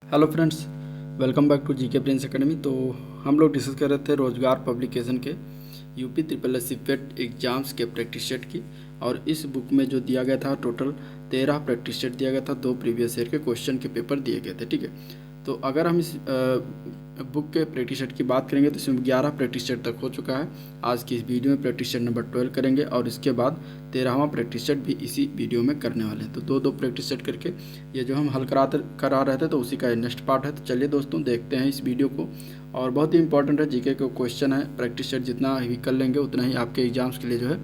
Hello friends, welcome back to GK Prince Academy. तो हम लोग डिस्कस कर रहे थे रोजगार पब्लिकेशन के यूपी ट्रिपल एस फेट एग्जाम्स के प्रैक्टिस सेट की। और इस बुक में जो दिया गया था टोटल 13 प्रैक्टिस सेट दिया गया था, 2 प्रीवियस ईयर के क्वेश्चन के पेपर दिए गए थे। ठीक है, तो अगर हम इस बुक के प्रैक्टिस सेट की बात करेंगे तो इसमें 11 प्रैक्टिस सेट तक हो चुका है। आज की इस वीडियो में प्रैक्टिस सेट नंबर 12 करेंगे और इसके बाद 13वां प्रैक्टिस सेट भी इसी वीडियो में करने वाले हैं। तो दो प्रैक्टिस सेट करके ये जो हम हल करा रहे थे तो उसी का नेक्स्ट पार्ट है। तो चलिए दोस्तों देखते हैं इस वीडियो को। और बहुत ही इंपॉर्टेंट है, जीके का क्वेश्चन है। प्रैक्टिस सेट जितना भी कर लेंगे उतना ही आपके एग्जाम्स के लिए जो है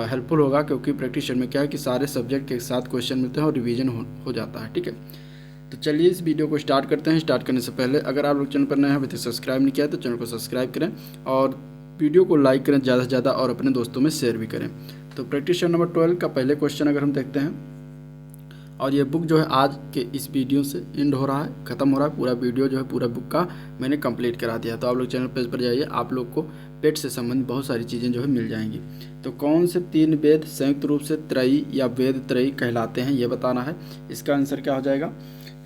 हेल्पफुल होगा, क्योंकि प्रैक्टिस सेट में क्या है कि सारे सब्जेक्ट के साथ क्वेश्चन मिलते हैं और रिवीजन हो जाता है। ठीक है, तो चलिए इस वीडियो को स्टार्ट करते हैं। स्टार्ट करने से पहले अगर आप लोग चैनल पर नए हैं, अभी तक सब्सक्राइब नहीं किया है तो चैनल को सब्सक्राइब करें और वीडियो को लाइक करें ज़्यादा से ज़्यादा और अपने दोस्तों में शेयर भी करें। तो प्रैक्टिस सेट नंबर 12 का पहले क्वेश्चन अगर हम देखते हैं, और ये बुक जो है आज के इस वीडियो से एंड हो रहा है, ख़त्म हो रहा है। पूरा वीडियो जो है पूरा बुक का मैंने कंप्लीट करा दिया। तो आप लोग चैनल पेज पर जाइए, आप लोग को पेट से संबंधित बहुत सारी चीज़ें जो है मिल जाएंगी। तो कौन से 3 वेद संयुक्त रूप से त्रयी या वेद त्रयी कहलाते हैं, ये बताना है। इसका आंसर क्या हो जाएगा।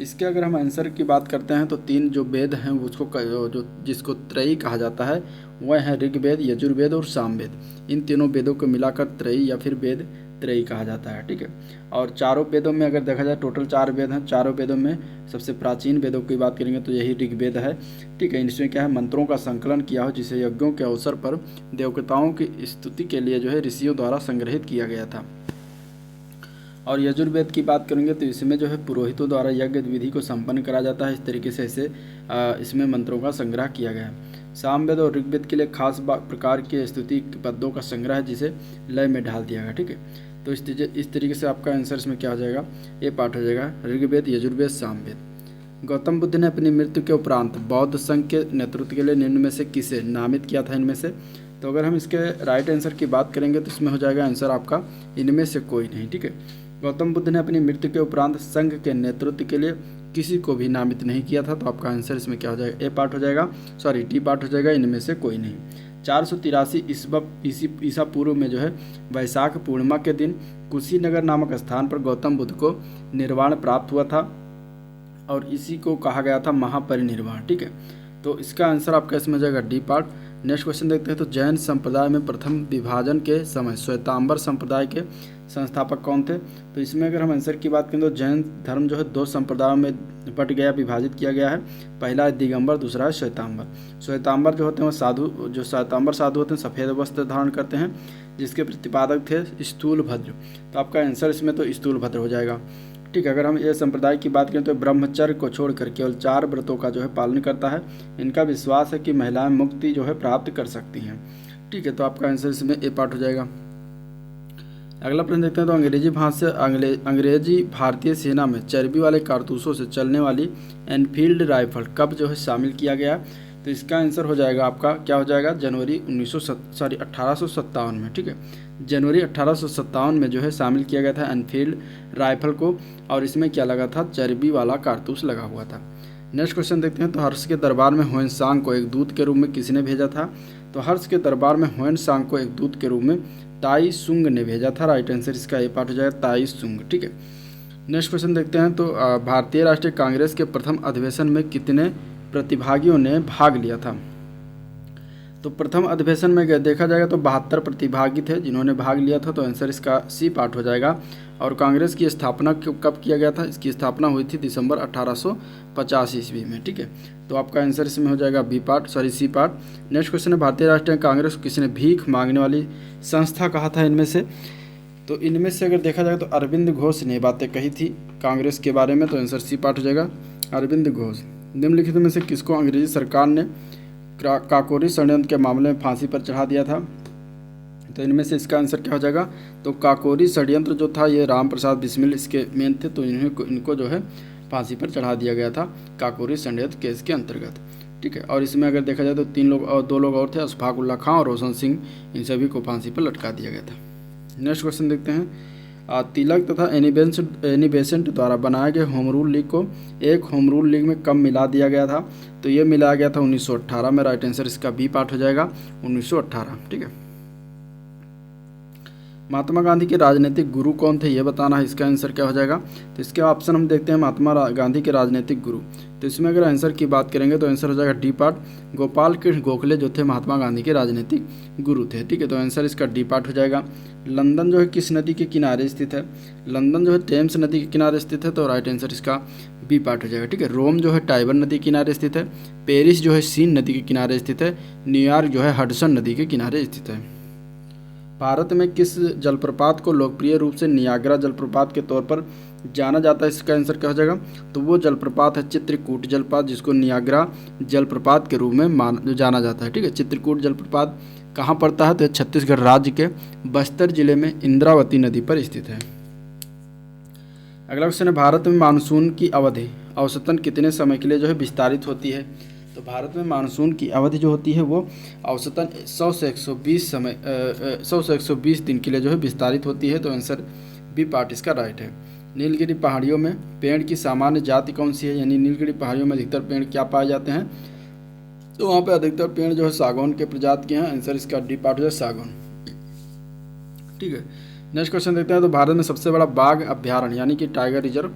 इसके अगर हम आंसर की बात करते हैं तो 3 जो वेद हैं उसको जो जिसको त्रयी कहा जाता है वह है ऋग्वेद, यजुर्वेद और सामवेद। इन तीनों वेदों को मिलाकर त्रयी या फिर वेद त्रयी कहा जाता है। ठीक है, और चारों वेदों में अगर देखा जाए टोटल 4 वेद हैं। चारों वेदों में सबसे प्राचीन वेदों की बात करेंगे तो यही ऋग्वेद है। ठीक है, इसमें क्या है, मंत्रों का संकलन किया हो जिसे यज्ञों के अवसर पर देवताओं की स्तुति के लिए जो है ऋषियों द्वारा संग्रहित किया गया था। और यजुर्वेद की बात करेंगे तो इसमें जो है पुरोहितों द्वारा यज्ञ विधि को संपन्न करा जाता है। इस तरीके से इसमें मंत्रों का संग्रह किया गया है। सामवेद और ऋग्वेद के लिए खास प्रकार के स्तुति पद्यों का संग्रह है जिसे लय में ढाल दिया गया। ठीक है, तो इस तरीके से आपका आंसर इसमें क्या हो जाएगा, ये पाठ हो जाएगा ऋग्वेद, यजुर्वेद, सामवेद। गौतम बुद्ध ने अपनी मृत्यु के उपरांत बौद्ध संघ के नेतृत्व के लिए निम्न में से किसे नामित किया था। इनमें से तो अगर हम इसके राइट आंसर की बात करेंगे तो इसमें हो जाएगा आंसर आपका इनमें से कोई नहीं। ठीक है, गौतम बुद्ध ने अपनी मृत्यु के उपरांत संघ के नेतृत्व के लिए किसी को भी नामित नहीं किया था। तो आपका आंसर इसमें क्या हो जाएगा, ए पार्ट हो जाएगा, सॉरी डी पार्ट हो जाएगा, इनमें से कोई नहीं। 483 ईसा पूर्व में जो है वैशाख पूर्णिमा के दिन कुशीनगर नामक स्थान पर गौतम बुद्ध को निर्वाण प्राप्त हुआ था और इसी को कहा गया था महापरिनिर्वाण। ठीक है, तो इसका आंसर आपका इसमें हो जाएगा डी पार्ट। नेक्स्ट क्वेश्चन देखते हैं। तो जैन संप्रदाय में प्रथम विभाजन के समय श्वेतांबर संप्रदाय के संस्थापक कौन थे। तो इसमें अगर हम आंसर की बात करें तो जैन धर्म जो है 2 संप्रदायों में बट गया, विभाजित किया गया है। पहला है दिगंबर, दूसरा है श्वेतांबर। श्वेतांबर जो होते हैं वो साधु, जो श्वेतांबर साधु होते हैं सफ़ेद वस्त्र धारण करते हैं, जिसके प्रतिपादक थे स्थूलभद्र। तो आपका आंसर इसमें तो स्थूलभद्र हो जाएगा। ठीक है, अगर हम ये संप्रदाय की बात करें तो ब्रह्मचर्य को छोड़कर केवल 4 व्रतों का जो है पालन करता है। इनका विश्वास है कि महिलाएं मुक्ति जो है प्राप्त कर सकती हैं। ठीक है, तो आपका आंसर इसमें ए पार्ट हो जाएगा। अगला प्रश्न देखते हैं। तो अंग्रेजी भारतीय सेना में चर्बी वाले कारतूसों से चलने वाली एनफील्ड राइफल कब जो है शामिल किया गया। तो इसका आंसर हो जाएगा आपका क्या हो जाएगा, जनवरी 1857 में। ठीक है, जनवरी 1857 में जो है शामिल किया गया था एनफील्ड राइफल को, और इसमें क्या लगा था, चर्बी वाला कारतूस लगा हुआ था। नेक्स्ट क्वेश्चन देखते हैं। तो हर्ष के दरबार में ह्वेनसांग को एक दूत के रूप में किसने भेजा था। तो हर्ष के दरबार में ह्वेनसांग को एक दूत के रूप में ताई सुंग ने भेजा था। राइट आंसर इसका ये पार्ट हो जाएगा ताई सुंग। ठीक है, नेक्स्ट क्वेश्चन देखते हैं। तो भारतीय राष्ट्रीय कांग्रेस के प्रथम अधिवेशन में कितने प्रतिभागियों ने भाग लिया था। तो प्रथम अधिवेशन में देखा जाएगा तो 72 प्रतिभागी थे जिन्होंने भाग लिया था। तो आंसर इसका सी पार्ट हो जाएगा। और कांग्रेस की स्थापना कब किया गया था। इसकी स्थापना हुई थी दिसंबर 1850 ईस्वी में। ठीक है, तो आपका आंसर इसमें हो जाएगा B part, sorry C part. Next question है। भारतीय राष्ट्रीय कांग्रेस को किसने भीख मांगने वाली संस्था कहा था इनमें से। तो इनमें से अगर देखा जाए तो अरविंद घोष ने बातें कही थी कांग्रेस के बारे में। तो आंसर सी पार्ट हो जाएगा अरविंद घोष। निम्नलिखित में से किसको अंग्रेजी सरकार ने काकोरी षड्यंत्र के मामले में फांसी पर चढ़ा दिया था। तो इनमें से इसका आंसर क्या हो जाएगा। तो काकोरी षड्यंत्र जो था ये राम प्रसाद बिस्मिल इसके मेन थे, तो इनको जो है फांसी पर चढ़ा दिया गया था काकोरी षड्यंत्र केस के अंतर्गत। ठीक है, और इसमें अगर देखा जाए तो 3 लोग और 2 लोग और थे, अशफाक उल्ला खां और रोशन सिंह, इन सभी को फांसी पर लटका दिया गया था। नेक्स्ट क्वेश्चन देखते हैं। तिलक तथा एनी बेसेंट द्वारा बनाए गए होम रूल लीग को एक होम रूल लीग में कब मिला दिया गया था। तो ये मिलाया गया था 1918 में। राइट आंसर इसका बी पार्ट हो जाएगा 1918। ठीक है, महात्मा गांधी के राजनीतिक गुरु कौन थे ये बताना है। इसका आंसर क्या हो जाएगा। तो इसके ऑप्शन हम देखते हैं। महात्मा गांधी के राजनीतिक गुरु, तो इसमें अगर आंसर की बात करेंगे तो आंसर हो जाएगा डी पार्ट। गोपाल कृष्ण गोखले जो थे महात्मा गांधी के राजनीतिक गुरु थे, ठीक है, तो आंसर इसका डी पार्ट हो जाएगा। लंदन जो है किस नदी के किनारे स्थित है? लंदन जो है टेम्स नदी के किनारे स्थित है, तो राइट आंसर इसका बी पार्ट हो जाएगा, ठीक है। रोम जो है टाइबर नदी के किनारे स्थित है। पेरिस जो है सीन नदी के किनारे स्थित है। न्यूयॉर्क जो है हडसन नदी के किनारे स्थित है। भारत में किस जलप्रपात को लोकप्रिय रूप से नियाग्रा जलप्रपात के तौर पर जाना जाता है? इसका आंसर क्या हो जाएगा? तो वो जलप्रपात है चित्रकूट जलप्रपात, जिसको नियाग्रा जलप्रपात के रूप में जाना जाता है, ठीक है। चित्रकूट जलप्रपात कहाँ पड़ता है? तो छत्तीसगढ़ राज्य के बस्तर जिले में इंद्रावती नदी पर स्थित है। अगला क्वेश्चन है, भारत में मानसून की अवधि औसतन कितने समय के लिए जो है विस्तारित होती है? तो भारत में मानसून की अवधि जो होती है वो औसतन 100 से 120 दिन के लिए जो है विस्तारित होती है, तो आंसर बी पार्ट इसका राइट है। नीलगिरी पहाड़ियों में पेड़ की सामान्य जाति कौन सी है? यानी नीलगिरी पहाड़ियों में अधिकतर पेड़ क्या पाए जाते हैं? तो वहाँ पे अधिकतर पेड़ जो है सागौन के प्रजाति के हैं, आंसर इसका डी पार्ट हो जाए सागौन, ठीक है। नेक्स्ट क्वेश्चन देखते हैं, तो भारत में सबसे बड़ा बाघ अभ्यारण्य यानी कि टाइगर रिजर्व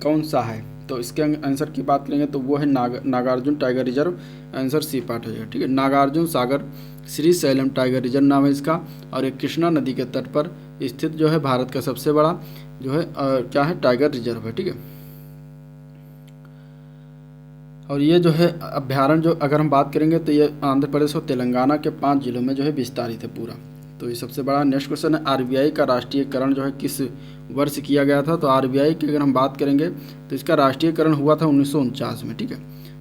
कौन सा है? तो इसके आंसर की बात करेंगे तो वो है Nagarjuna tiger reserve, answer C part हो जाएगा, ठीक है। नागार्जुन सागर श्रीशैलम टाइगर रिजर्व नाम है इसका, और एक कृष्णा नदी के तट पर स्थित जो है भारत का सबसे बड़ा जो है क्या है? टाइगर रिजर्व है, ठीक है। और ये जो है अभ्यारण्य जो अगर हम बात करेंगे तो ये आंध्र प्रदेश और तेलंगाना के 5 जिलों में जो है विस्तारित है पूरा, तो ये सबसे बड़ा। नेक्स्ट क्वेश्चन है, आरबीआई का राष्ट्रीयकरण जो है किस वर्ष किया गया था? तो आरबीआई की अगर हम बात करेंगे तो इसका राष्ट्रीयकरण हुआ था 1949 में, ठीक है।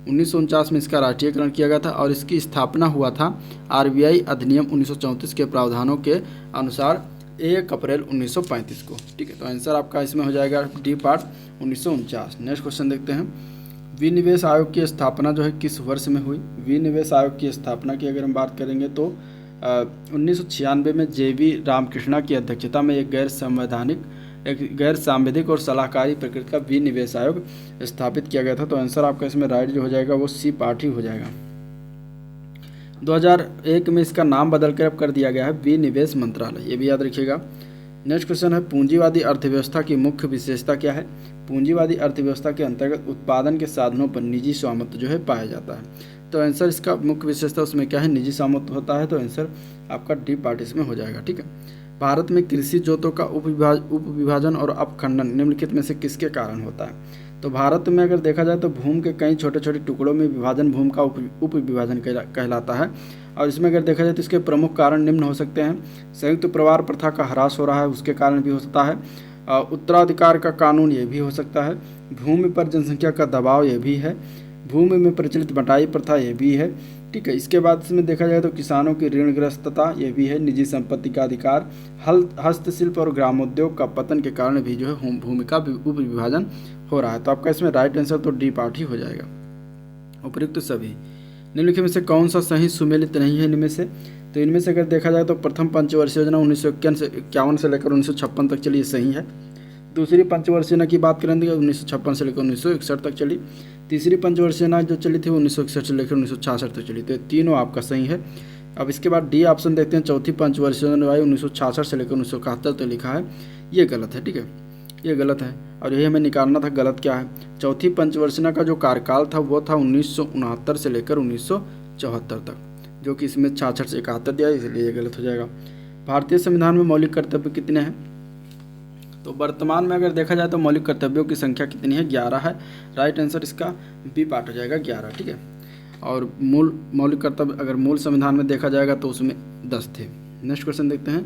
1949 में इसका राष्ट्रीयकरण किया गया था और इसकी स्थापना हुआ था आरबीआई अधिनियम 1934 के प्रावधानों के अनुसार 1 अप्रैल 1935 को, ठीक है। तो आंसर आपका इसमें हो जाएगा डी पार्ट 1949। नेक्स्ट क्वेश्चन देखते हैं, विनिवेश आयोग की स्थापना जो है किस वर्ष में हुई? विनिवेश आयोग की स्थापना की अगर हम बात करेंगे तो 1996 में जेवी रामकृष्णा की अध्यक्षता में एक गैर सांविधिक और सलाहकारी प्रकृति का विनिवेश आयोग स्थापित किया गया था, तो आंसर आपका इसमें राइट जो हो जाएगा वो सी पार्ट ही हो जाएगा। 2001 में इसका नाम बदलकर अब कर दिया गया है विनिवेश मंत्रालय, ये भी याद रखिएगा। नेक्स्ट क्वेश्चन है, पूंजीवादी अर्थव्यवस्था की मुख्य विशेषता क्या है? पूंजीवादी अर्थव्यवस्था के अंतर्गत उत्पादन के साधनों पर निजी स्वामित्व जो है पाया जाता है, तो आंसर इसका मुख्य विशेषता उसमें क्या है? निजी स्वामित्व होता है, तो आंसर आपका डी पार्ट इसमें हो जाएगा, ठीक है। भारत में कृषि जोतों का उपविभाजन और अपखंडन निम्नलिखित में से किसके कारण होता है? तो भारत में अगर देखा जाए तो भूमि के कई छोटे छोटे टुकड़ों में विभाजन भूमि का उपविभाजन कहलाता है, और इसमें अगर देखा जाए तो इसके प्रमुख कारण निम्न हो सकते हैं। संयुक्त परिवार प्रथा का ह्रास हो रहा है, उसके कारण भी हो सकता है। उत्तराधिकार का कानून, ये भी हो सकता है। भूमि पर जनसंख्या का दबाव, ये भी है। भूमि में प्रचलित बंटाई प्रथा, ये भी है, ठीक है। इसके बाद इसमें देखा जाए तो किसानों की ऋणग्रस्तता, ये भी है। निजी संपत्ति का अधिकार, हस्तशिल्प और ग्रामोद्योग का पतन के कारण भी जो है भूमि का उपविभाजन हो रहा है, तो आपका इसमें राइट आंसर तो डी पार्ट ही हो जाएगा। उपयुक्त सभी निम्नलिखित में से कौन सा सही सुमेलित नहीं है इनमें से? तो इनमें से अगर देखा जाए तो प्रथम पंचवर्षीय योजना 1951 से लेकर 1956 तक चली, ये सही है। दूसरी पंचवर्षीय योजना की बात करें तो 1956 से लेकर 1961 तक चली। तीसरी पंचवर्षीय योजना जो चली थी वो 1961 से लेकर 1966 तक चली, तो तीनों आपका सही है। अब इसके बाद डी ऑप्शन देखते हैं, चौथी पंचवर्षीय योजना 1966 से लेकर 1971 तक लिखा है, ये गलत है, ठीक है, ये गलत है, और यही हमें निकालना था गलत क्या है। चौथी पंचवर्षीय का जो कार्यकाल था वो था 1969 से लेकर 1974 तक, जो कि इसमें 66 से 71 दिया, इसलिए ये गलत हो जाएगा। भारतीय संविधान में मौलिक कर्तव्य कितने हैं? तो वर्तमान में अगर देखा जाए तो मौलिक कर्तव्यों की संख्या कितनी है? 11 है, राइट आंसर इसका बी पार्ट हो जाएगा 11, ठीक है। और मूल मौलिक कर्तव्य अगर मूल संविधान में देखा जाएगा तो उसमें 10 थे। नेक्स्ट क्वेश्चन देखते हैं,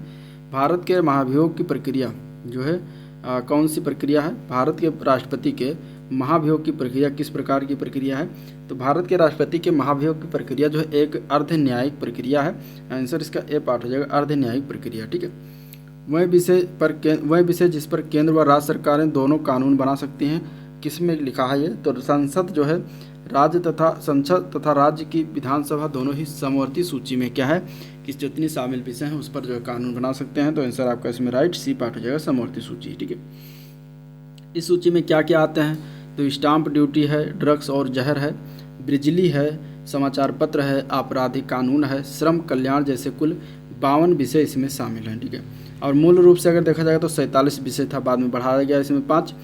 भारत के महाभियोग की प्रक्रिया जो है कौन सी प्रक्रिया है? भारत के राष्ट्रपति के महाभियोग की प्रक्रिया किस प्रकार की प्रक्रिया है? तो भारत के राष्ट्रपति के महाभियोग की प्रक्रिया जो है एक अर्ध न्यायिक प्रक्रिया है, आंसर इसका ए पार्ट हो जाएगा, अर्ध न्यायिक प्रक्रिया, ठीक है। वह विषय जिस पर केंद्र व राज्य सरकारें दोनों कानून बना सकती हैं, किस में लिखा है ये? तो संसद जो है संसद तथा राज्य की विधानसभा दोनों ही समवर्ती सूची में क्या है कि जितनी शामिल विषय हैं उस पर जो है कानून बना सकते हैं, तो आंसर आपका इसमें राइट सी पार्ट हो जाएगा, समवर्ती सूची, ठीक है। इस सूची में क्या क्या आते हैं? तो स्टाम्प ड्यूटी है, ड्रग्स और जहर है, बिजली है, समाचार पत्र है, आपराधिक कानून है, श्रम कल्याण जैसे कुल 52 विषय इसमें शामिल हैं, ठीक है। और मूल रूप से अगर देखा जाए तो 47 विषय था, बाद में बढ़ाया गया इसमें 5।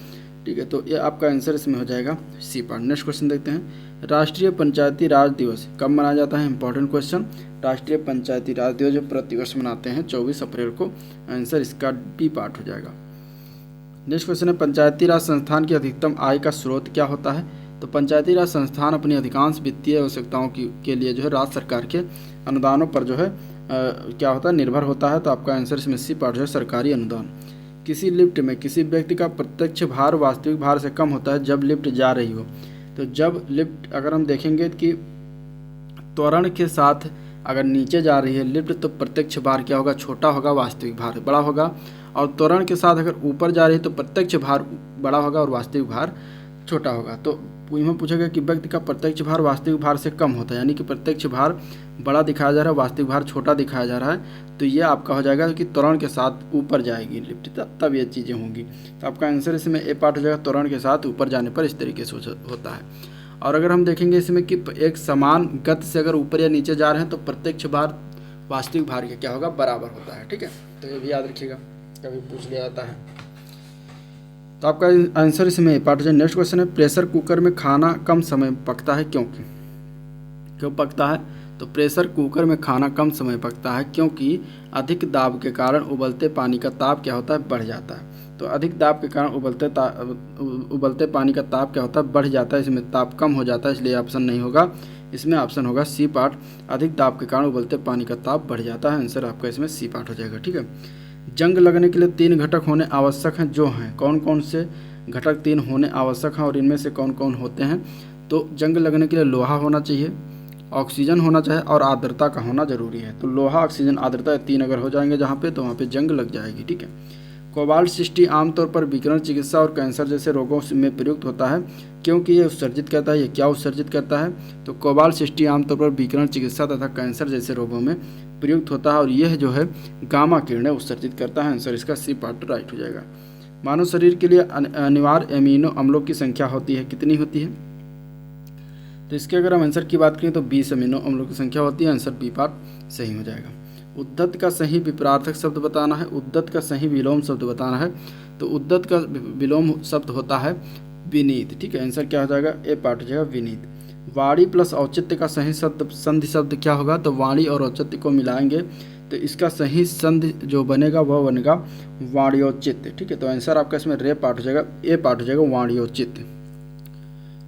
ठीक है, तो ये आपका आंसर इसमें हो जाएगा सी पार्ट। नेक्स्ट क्वेश्चन देखते हैं, राष्ट्रीय पंचायती राज दिवस कब मनाया जाता है? Important question. राष्ट्रीय पंचायती राज दिवस जो प्रतिवर्ष मनाते हैं 24 अप्रैल को, आंसर इसका बी पार्ट हो जाएगा। नेक्स्ट क्वेश्चन है, पंचायती राज संस्थान की अधिकतम आय का स्रोत क्या होता है? तो पंचायती राज संस्थान अपनी अधिकांश वित्तीय आवश्यकताओं के लिए जो है राज्य सरकार के अनुदानों पर जो है क्या होता है, निर्भर होता है। तो आपका आंसर इसमें सी पार्ट जो है सरकारी अनुदान। किसी लिफ्ट में किसी व्यक्ति का प्रत्यक्ष भार वास्तविक भार से कम होता है जब लिफ्ट जा रही हो। तो जब लिफ्ट, अगर हम देखेंगे कि त्वरण के साथ अगर नीचे जा रही है लिफ्ट, तो प्रत्यक्ष भार क्या होगा, छोटा होगा, वास्तविक भार बड़ा होगा। और त्वरण के साथ अगर ऊपर जा रही है तो प्रत्यक्ष भार बड़ा होगा और वास्तविक भार छोटा होगा। तो इसमें पूछेगा कि व्यक्ति का प्रत्यक्ष भार वास्तविक भार से कम होता है, यानी कि प्रत्यक्ष भार बड़ा दिखाया जा रहा है, वास्तविक भार छोटा दिखाया जा रहा है। तो ये आपका हो जाएगा कि त्वरण के साथ ऊपर जाएगी लिफ्ट, तब ये चीज़ें होंगी। तो आपका आंसर इसमें ए पार्ट हो जाएगा, त्वरण के साथ ऊपर जाने पर इस तरीके से होता है। और अगर हम देखेंगे इसमें कि एक समान गति से अगर ऊपर या नीचे जा रहे हैं तो प्रत्यक्ष भार वास्तविक भार के क्या होगा, बराबर होता है। ठीक है, तो ये भी याद रखिएगा, कभी पूछ लिया जाता है। तो आपका आंसर इसमें ए पार्ट हो जाएगा। नेक्स्ट क्वेश्चन है, प्रेशर कुकर में खाना कम समय पकता है क्यों पकता है? तो प्रेशर कुकर में खाना कम समय पकता है क्योंकि अधिक दाब के कारण उबलते पानी का ताप क्या होता है, बढ़ जाता है। तो अधिक दाब के कारण उबलते पानी का ताप क्या होता है, बढ़ जाता है। इसमें ताप कम हो जाता है, इसलिए ऑप्शन नहीं होगा, इसमें ऑप्शन होगा सी पार्ट। अधिक दाब के कारण उबलते पानी का ताप बढ़ जाता है, आंसर आपका इसमें सी पार्ट हो जाएगा। ठीक है, जंग लगने के लिए 3 घटक होने आवश्यक हैं, जो हैं कौन कौन से घटक 3 होने आवश्यक हैं और इनमें से कौन कौन होते हैं? तो जंग लगने के लिए लोहा होना चाहिए, ऑक्सीजन होना चाहिए और आर्द्रता का होना जरूरी है। तो लोहा, ऑक्सीजन, आर्द्रता 3 अगर हो जाएंगे जहाँ पे, तो वहाँ पे जंग लग जाएगी। ठीक है, कोबाल्ट 60 आमतौर पर विकिरण चिकित्सा और कैंसर जैसे रोगों में प्रयुक्त होता है क्योंकि ये उत्सर्जित करता है। ये क्या उत्सर्जित करता है? तो कोबाल्ट 60 आमतौर पर विकिरण चिकित्सा तथा कैंसर जैसे रोगों में प्रयुक्त होता है और यह जो है गामा किरणें उत्सर्जित करता है, आंसर इसका सी पार्ट राइट हो जाएगा। मानव शरीर के लिए अनिवार्य एमिनो अम्लों की संख्या होती है, कितनी होती है? तो इसके अगर हम आंसर की बात करें तो 20 अमीनो अम्लों की संख्या होती है, आंसर बी पार्ट सही हो जाएगा। उद्धत का सही विपरार्थक शब्द बताना है, उद्धत का सही विलोम शब्द बताना है। तो उद्धत का विलोम शब्द होता है विनीत। ठीक है, आंसर क्या हो जाएगा, ए पार्ट हो जाएगा विनीत। वाणी प्लस औचित्य का सही शब्द संधि शब्द क्या होगा? तो वाणी और औचित्य को मिलाएंगे तो इसका सही संधि जो बनेगा वह बनेगा वाण्योचित्य। ठीक है, तो आंसर आपका इसमें रे पार्ट हो जाएगा, ए पार्ट हो जाएगा वाण्योचित्य।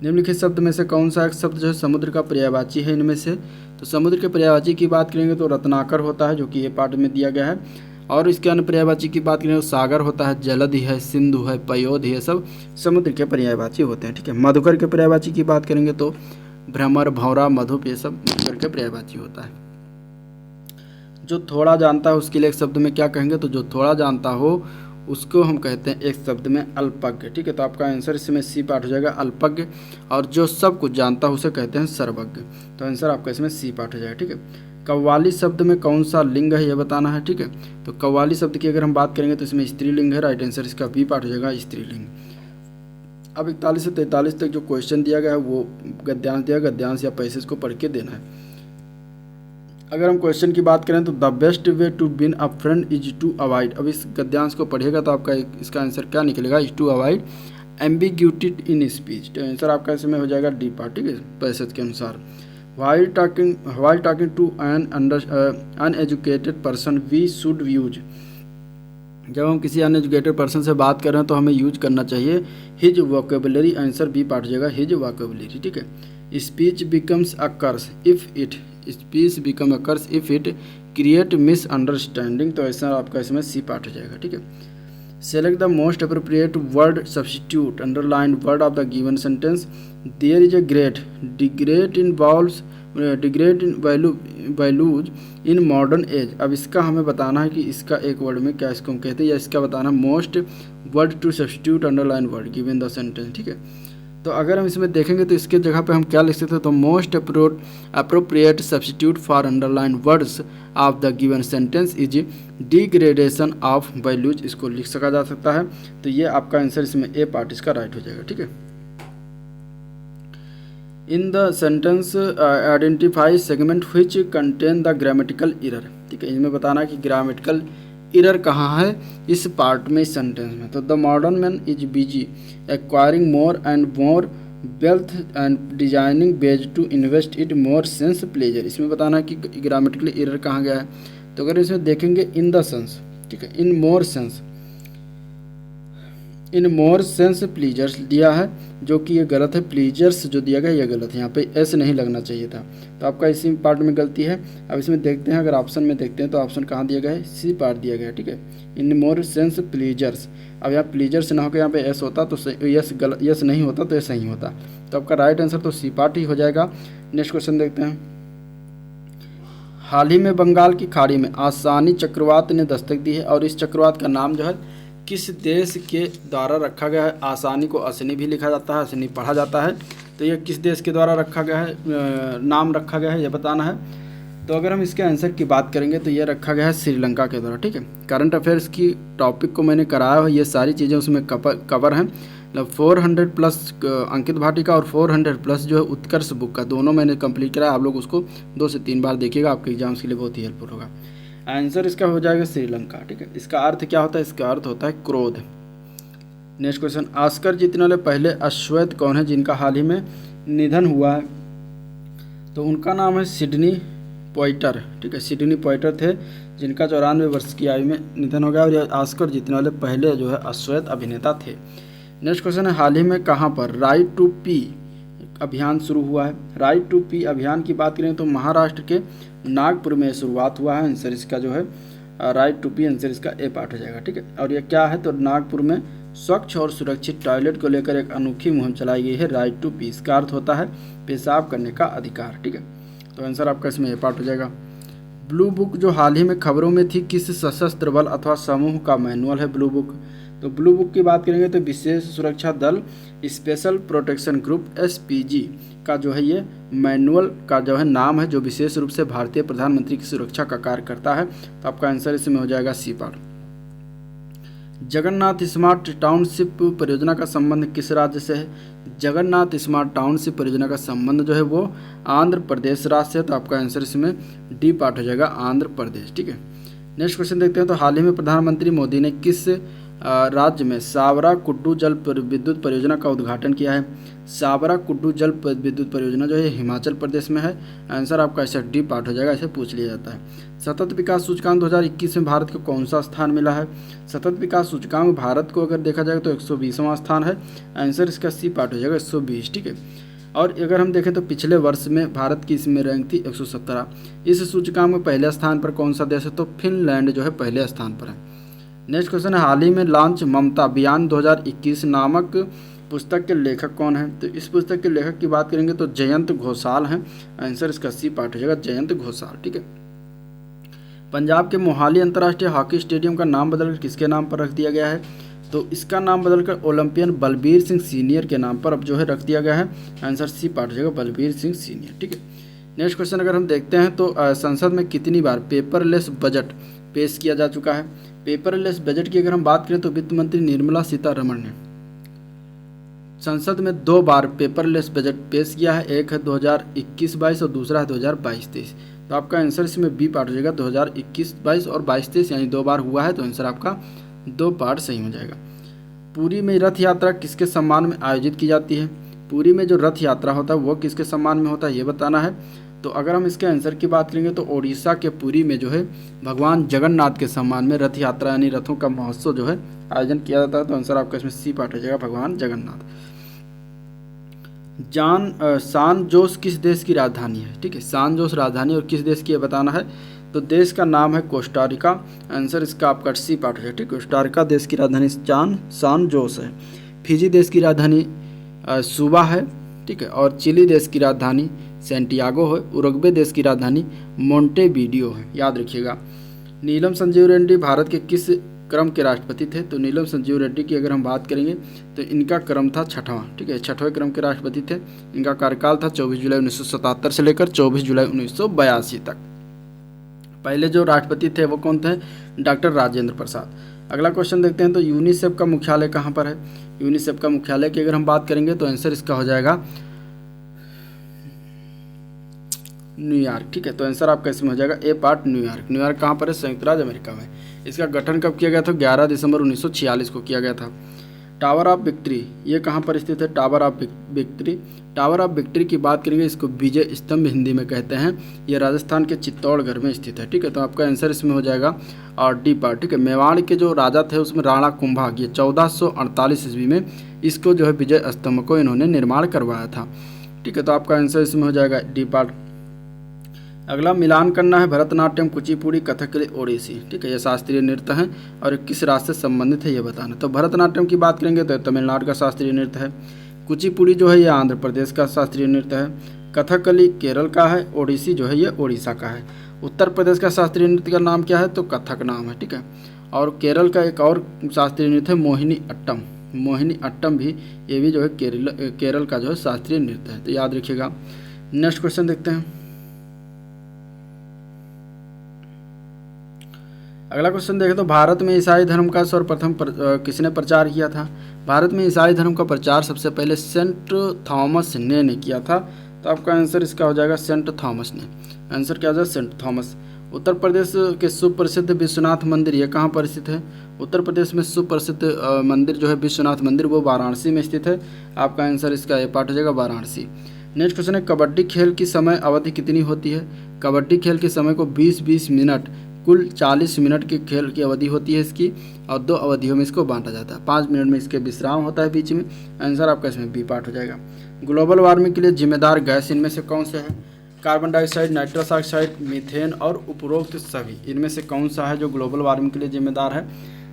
निम्नलिखित शब्द में से कौन सा एक शब्द जो है समुद्र का पर्यायवाची है इनमें से? तो समुद्र के पर्यायवाची की बात करेंगे तो रत्नाकर होता है, जो कि ये पार्ट में दिया गया है। और इसके अन्य पर्यायवाची की बात करें तो सागर होता है, जलधि है, सिंधु है, पयोध है, सब समुद्र के पर्यायवाची होते हैं। ठीक है, मधुकर के पर्यायवाची की बात करेंगे तो भ्रमर, भौरा, मधुप, ये सब मधुकर के पर्यायवाची होता है। जो थोड़ा जानता है उसके लिए एक शब्द में क्या कहेंगे? तो जो थोड़ा जानता हो उसको हम कहते हैं एक शब्द में अल्पज्ञ। ठीक है, तो आपका आंसर इसमें सी पार्ट हो जाएगा अल्पज्ञ। और जो सब कुछ जानता है उसे कहते हैं सर्वज्ञ। तो आंसर आपका इसमें सी पार्ट हो जाएगा। ठीक है, कव्वाली शब्द में कौन सा लिंग है ये बताना है। ठीक है, तो कव्वाली शब्द की अगर हम बात करेंगे तो इसमें स्त्रीलिंग है, राइट आंसर इसका बी पार्ट हो जाएगा स्त्रीलिंग। अब 41 से 43 तक जो क्वेश्चन दिया गया है वो गद्यांश दिया, गद्यांश या पैसेज को पढ़ के देना है। अगर हम क्वेश्चन की बात करें तो the best way to win a friend is to avoid. अब इस गद्यांश को पढ़िएगा तो आपका इसका आंसर क्या निकलेगा, is to avoid ambiguity in speech. तो आंसर आपका इसमें हो जाएगा डी पार्ट। ठीक है, पैसेज के अनुसार while talking to an uneducated person we should use। जब हम किसी अनएजुकेटेड पर्सन से बात कर रहे हैं तो हमें यूज करना चाहिए his vocabulary, answer B part हो जाएगा हिज वोकेबुलरी। ठीक है, speech becomes a curse if it create misunderstanding. तो ऐसा आपका इसमें सी पार्ट हो जाएगा। ठीक है, select the most appropriate word substitute underline word of the given sentence. There is a great degrade involves degrade in values in modern age. अब इसका हमें बताना है कि इसका एक वर्ड में क्या इसको हम कहते हैं, या इसका बताना most word to substitute underline word given the sentence. ठीक है, तो अगर हम इसमें देखेंगे तो इसके जगह पे हम क्या लिख सकते हैं, तो most appropriate substitute for underline words of the given sentence is degradation of values, इसको लिख सका जा सकता है। तो ये आपका आंसर इसमें ए पार्ट इसका राइट हो जाएगा। ठीक है, in the sentence identify segment which contain the grammatical error. ठीक है, इसमें बताना कि ग्रामेटिकल एरर कहाँ है इस पार्ट में, इस सेंटेंस में। तो the modern man is busy acquiring more and more wealth and designing ways to invest it more sense pleasure. इसमें बताना है कि ग्रामेटिकली एरर कहाँ गया है। तो अगर इसमें देखेंगे इन द सेंस, ठीक है, इन मोर सेंस प्लीजर्स दिया है, जो कि ये गलत है। प्लीजर्स जो दिया गया ये गलत है, यहाँ पे एस नहीं लगना चाहिए था। तो आपका इसी पार्ट में गलती है। अब इसमें देखते हैं, अगर ऑप्शन में देखते हैं तो ऑप्शन कहाँ दिया गया है, सी पार्ट दिया गया है, ठीक है, इन मोर सेंस प्लीजर्स। अब यहाँ प्लीजर्स ना होकर यहाँ पे एस होता तो यस नहीं होता तो ये सही होता। तो आपका राइट आंसर तो सी पार्ट ही हो जाएगा। नेक्स्ट क्वेश्चन देखते हैं। हाल ही में बंगाल की खाड़ी में आसानी चक्रवात ने दस्तक दी है, और इस चक्रवात का नाम जो है किस देश के द्वारा रखा गया है। आसानी को असनी भी लिखा जाता है, असनी पढ़ा जाता है। तो ये किस देश के द्वारा रखा गया है, नाम रखा गया है, ये बताना है। तो अगर हम इसके आंसर की बात करेंगे तो ये रखा गया है श्रीलंका के द्वारा, ठीक है। करंट अफेयर्स की टॉपिक को मैंने कराया है, ये सारी चीज़ें उसमें कवर हैं। मतलब 400 प्लस अंकित भाटी का और 400 प्लस जो है उत्कर्ष बुक का, दोनों मैंने कंप्लीट कराया। आप लोग उसको 2 से 3 बार देखिएगा, आपके एग्जाम्स के लिए बहुत ही हेल्पफुल होगा। आंसर इसका हो जाएगा श्रीलंका, ठीक है। इसका अर्थ क्या होता है, इसका अर्थ होता है क्रोध। नेक्स्ट क्वेश्चन, ऑस्कर जीतने वाले पहले अश्वेत कौन है जिनका हाल ही में निधन हुआ है। तो उनका नाम है सिडनी पॉइटर, ठीक है, सिडनी पॉइटर थे जिनका 94 वर्ष की आयु में निधन हो गया, और यह ऑस्कर जीतने वाले पहले जो है अश्वेत अभिनेता थे। नेक्स्ट क्वेश्चन है, हाल ही में कहाँ पर राइट टू पी अभियान शुरू हुआ है। राइट टू पी अभियान की बात करें तो महाराष्ट्र के नागपुर में शुरुआत हुआ है। आंसर इसका जो है राइट टू पी, आंसर इसका ए पार्ट हो जाएगा, ठीक है। और ये क्या है, तो नागपुर में स्वच्छ और सुरक्षित टॉयलेट को लेकर एक अनोखी मुहिम चलाई गई है, राइट टू पी। इसका अर्थ होता है पेशाब करने का अधिकार, ठीक है। तो आंसर आपका इसमें ए पार्ट हो जाएगा। ब्लू बुक जो हाल ही में खबरों में थी, किस सशस्त्र बल अथवा समूह का मैनुअल है ब्लू बुक। तो ब्लू बुक की बात करेंगे तो विशेष सुरक्षा दल स्पेशल प्रोटेक्शन ग्रुप SPG का जो है ये मैनुअल का जो है नाम है, जो विशेष रूप से भारतीय प्रधानमंत्री की सुरक्षा का कार्य करता है। तो आपका आंसर इसमें हो जाएगा C part. Jagannath smart township परियोजना का संबंध किस राज्य से है। जगन्नाथ स्मार्ट टाउनशिप परियोजना का संबंध जो है वो आंध्र प्रदेश राज्य से है। तो आपका आंसर इसमें डी पार्ट हो जाएगा, आंध्र प्रदेश, ठीक है। नेक्स्ट क्वेश्चन देखते हैं। तो हाल ही में प्रधानमंत्री मोदी ने किस राज्य में सावरा कुड्डू जल विद्युत परियोजना का उद्घाटन किया है। सावरा कुड्डू जल विद्युत परियोजना जो है हिमाचल प्रदेश में है। आंसर आपका ऐसा डी पार्ट हो जाएगा, ऐसे पूछ लिया जाता है। सतत विकास सूचकांक 2021 में भारत को कौन सा स्थान मिला है। सतत विकास सूचकांक भारत को अगर देखा जाए तो 120वां स्थान है। आंसर इसका सी पार्ट हो जाएगा, 120, ठीक है। और अगर हम देखें तो पिछले वर्ष में भारत की इसमें रैंक थी 117। इस सूचकांक में पहले स्थान पर कौन सा देश है, तो फिनलैंड जो है पहले स्थान पर है। नेक्स्ट क्वेश्चन है, हाल ही में लॉन्च ममता अभियान 2021 नामक पुस्तक के लेखक कौन है। तो इस पुस्तक के लेखक की बात करेंगे तो जयंत घोषाल हैं। आंसर इसका सी पार्ट हो जाएगा, जयंत घोषाल, ठीक है। पंजाब के मोहाली अंतर्राष्ट्रीय हॉकी स्टेडियम का नाम बदलकर किसके नाम पर रख दिया गया है। तो इसका नाम बदलकर ओलंपियन बलबीर सिंह सीनियर के नाम पर अब जो है रख दिया गया है। आंसर सी पार्ट हो जाएगा, बलबीर सिंह सीनियर, ठीक है। नेक्स्ट क्वेश्चन अगर हम देखते हैं तो संसद में कितनी बार पेपरलेस बजट पेश किया जा चुका है। पेपरलेस बजट की अगर हम बात करें तो वित्त मंत्री निर्मला सीतारमण ने संसद में 2 बार पेपरलेस बजट पेश किया है। एक है 2021-22 और दूसरा है 2022-23। तो आपका आंसर इसमें बी पार्ट हो जाएगा, 2021-22 और 22-23 यानी 2 बार हुआ है। तो आंसर आपका 2 पार्ट सही हो जाएगा। पुरी में रथ यात्रा किसके सम्मान में आयोजित की जाती है। पुरी में जो रथ यात्रा होता है वो किसके सम्मान में होता है, ये बताना है। तो अगर हम इसके आंसर की बात करेंगे तो ओडिशा के पुरी में जो है भगवान जगन्नाथ के सम्मान में रथ यात्रा यानी रथों का महोत्सव जो है आयोजन किया जाता है। तो आंसर आपका इसमें सी पार्ट हो जाएगा, भगवान जगन्नाथ। सान जोस किस देश की राजधानी है, ठीक है। सान जोस राजधानी और किस देश की है बताना है। तो देश का नाम है कोस्टारिका। आंसर इसका आपका सी पार्ट हो जाएगा, ठीक है। कोस्टारिका देश की राजधानी सान जोस है। फिजी देश की राजधानी सुबा है, ठीक है। और चिली देश की राजधानी सेंटियागो है। उरुग्वे देश की राजधानी मोंटेवीडियो है, याद रखिएगा। नीलम संजीव रेड्डी भारत के किस क्रम के राष्ट्रपति थे। तो नीलम संजीव रेड्डी की अगर हम बात करेंगे तो इनका क्रम था 6वां, ठीक है, 6वें क्रम के राष्ट्रपति थे। इनका कार्यकाल था 24 जुलाई 1977 से लेकर 24 जुलाई 1982 तक। पहले जो राष्ट्रपति थे वो कौन थे, डॉक्टर राजेंद्र प्रसाद। अगला क्वेश्चन देखते हैं। तो यूनिसेफ का मुख्यालय कहाँ पर है। यूनिसेफ का मुख्यालय की अगर हम बात करेंगे तो आंसर इसका हो जाएगा न्यूयॉर्क, ठीक है। तो आंसर आपका इसमें हो जाएगा ए पार्ट न्यूयॉर्क। न्यूयॉर्क कहाँ पर है, संयुक्त राज्य अमेरिका में। इसका गठन कब किया गया था? 11 दिसंबर 1946 को किया गया था। टावर ऑफ विक्ट्री ये कहाँ पर स्थित है? Tower of victory. Tower of victory की बात करेंगे, इसको विजय स्तंभ हिंदी में कहते हैं। ये राजस्थान के चित्तौड़गढ़ में स्थित है, ठीक है। तो आपका आंसर इसमें हो जाएगा और डी पार्ट, ठीक है। मेवाड़ के जो राजा थे उसमें राणा कुंभा, ये 1448 ईस्वी में इसको जो है विजय स्तंभ को इन्होंने निर्माण करवाया था, ठीक है। तो आपका आंसर इसमें हो जाएगा डी पार्ट। अगला मिलान करना है भरतनाट्यम, कुचिपुड़ी, कथकली, ओडिसी, ठीक है। ये शास्त्रीय नृत्य है और किस राज्य से संबंधित है ये बताना। तो भरतनाट्यम की बात करेंगे तो तमिलनाडु का शास्त्रीय नृत्य है। कुचिपुड़ी जो है ये आंध्र प्रदेश का शास्त्रीय नृत्य है। कथकली केरल का है। ओडिसी जो है ये ओडिशा का है। उत्तर प्रदेश का शास्त्रीय नृत्य का नाम क्या है? तो कथक नाम है, ठीक है। और केरल का एक और शास्त्रीय नृत्य है मोहिनी अट्टम। मोहिनी अट्टम भी, ये भी जो है केरल का जो है शास्त्रीय नृत्य है, तो याद रखिएगा। नेक्स्ट क्वेश्चन देखते हैं। अगला क्वेश्चन देखें तो भारत में ईसाई धर्म का सर्वप्रथम किसने प्रचार किया था? भारत में ईसाई धर्म का प्रचार सबसे पहले सेंट थॉमस ने किया था। तो आपका आंसर इसका हो जाएगा सेंट थॉमस ने। आंसर क्या हो जाएगा? Saint Thomas. उत्तर प्रदेश के सुप्रसिद्ध विश्वनाथ मंदिर ये कहाँ पर स्थित है? उत्तर प्रदेश में सुप्रसिद्ध मंदिर जो है विश्वनाथ मंदिर वो वाराणसी में स्थित है। आपका आंसर इसका ए पार्ट हो जाएगा वाराणसी। नेक्स्ट क्वेश्चन है कबड्डी खेल की समय अवधि कितनी होती है? कबड्डी खेल के समय को 20-20 मिनट, कुल 40 मिनट के खेल की अवधि होती है इसकी, और 2 अवधियों में इसको बांटा जाता है। 5 मिनट में इसके विश्राम होता है बीच में। आंसर आपका इसमें बी पार्ट हो जाएगा। ग्लोबल वार्मिंग के लिए जिम्मेदार गैस इनमें से कौन सा है? Carbon dioxide, nitrous oxide, methane और उपरोक्त सभी, इनमें से कौन सा है जो ग्लोबल वार्मिंग के लिए जिम्मेदार है?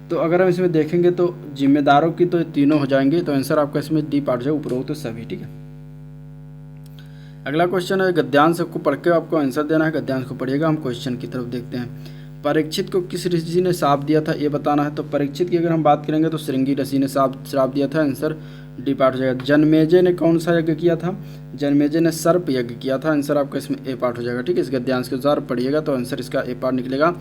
तो अगर हम इसमें देखेंगे तो जिम्मेदारों की तो तीनों हो जाएंगे। तो आंसर आपका इसमें डी पार्ट है, उपरोक्त सभी, ठीक है। अगला क्वेश्चन है गद्यांश को पढ़ के आपको आंसर देना है। गद्यांश को पढ़िएगा, हम क्वेश्चन की तरफ देखते हैं। परीक्षित को किस ऋषि ने श्राप दिया था ये बताना है। तो परीक्षित की अगर हम बात करेंगे तो श्रृंगी ऋषि ने श्राप दिया था। आंसर डी पार्ट हो जाएगा। जनमेजय ने कौन सा यज्ञ किया था? जनमेजय ने सर्प यज्ञ किया था। आंसर आपका इसमें ए पार्ट हो जाएगा, ठीक है। इस गद्यांश के अनुसार पढ़िएगा तो आंसर इसका ए पार्ट निकलेगा।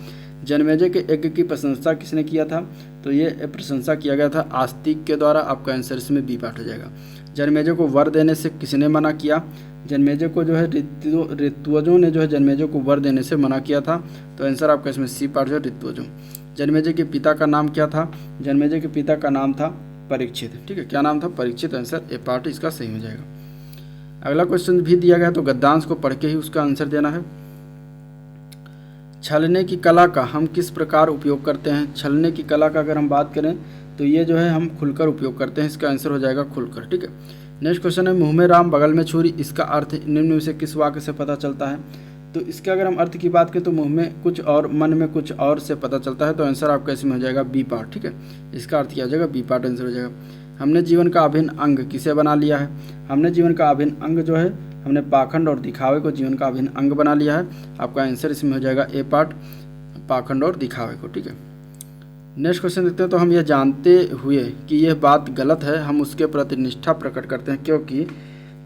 जनमेजय के यज्ञ की प्रशंसा किसने किया था? तो ये प्रशंसा किया गया था आस्तिक के द्वारा। आपका आंसर इसमें बी पार्ट हो जाएगा। जनमेजय को वर देने से किसने मना किया? जनमेजय को जो है ऋत्विजों ने जो है जनमेजय को वर देने से मना किया था। तो आंसर आपका इसमें सी पार्ट जो है ऋत्विजों। जनमेजय के पिता का नाम क्या था? जनमेजय के पिता का नाम था परीक्षित, ठीक है। क्या नाम था? परीक्षित। आंसर ए पार्ट इसका सही हो जाएगा। अगला क्वेश्चन भी दिया गया तो गद्यांश को पढ़ के ही उसका आंसर देना है। छलने की कला का हम किस प्रकार उपयोग करते हैं? छलने की कला का अगर हम बात करें तो ये जो है हम खुलकर उपयोग करते हैं। इसका आंसर हो जाएगा खुलकर, ठीक है। नेक्स्ट क्वेश्चन है मुंह में राम बगल में छुरी, इसका अर्थ निम्न में से किस वाक्य से पता चलता है? तो इसके अगर हम अर्थ की बात करें तो मुंह में कुछ और मन में कुछ और से पता चलता है। तो आंसर आपका इसमें हो जाएगा बी पार्ट, ठीक है। इसका अर्थ क्या हो जाएगा? बी पार्ट आंसर हो जाएगा। हमने जीवन का अभिन्न अंग किसे बना लिया है? हमने जीवन का अभिन्न अंग जो है हमने पाखंड और दिखावे को जीवन का अभिन्न अंग बना लिया है। आपका आंसर इसमें हो जाएगा ए पार्ट, पाखंड और दिखावे को, ठीक है। नेक्स्ट क्वेश्चन देखते हैं। तो हम यह जानते हुए कि यह बात गलत है हम उसके प्रति निष्ठा प्रकट करते हैं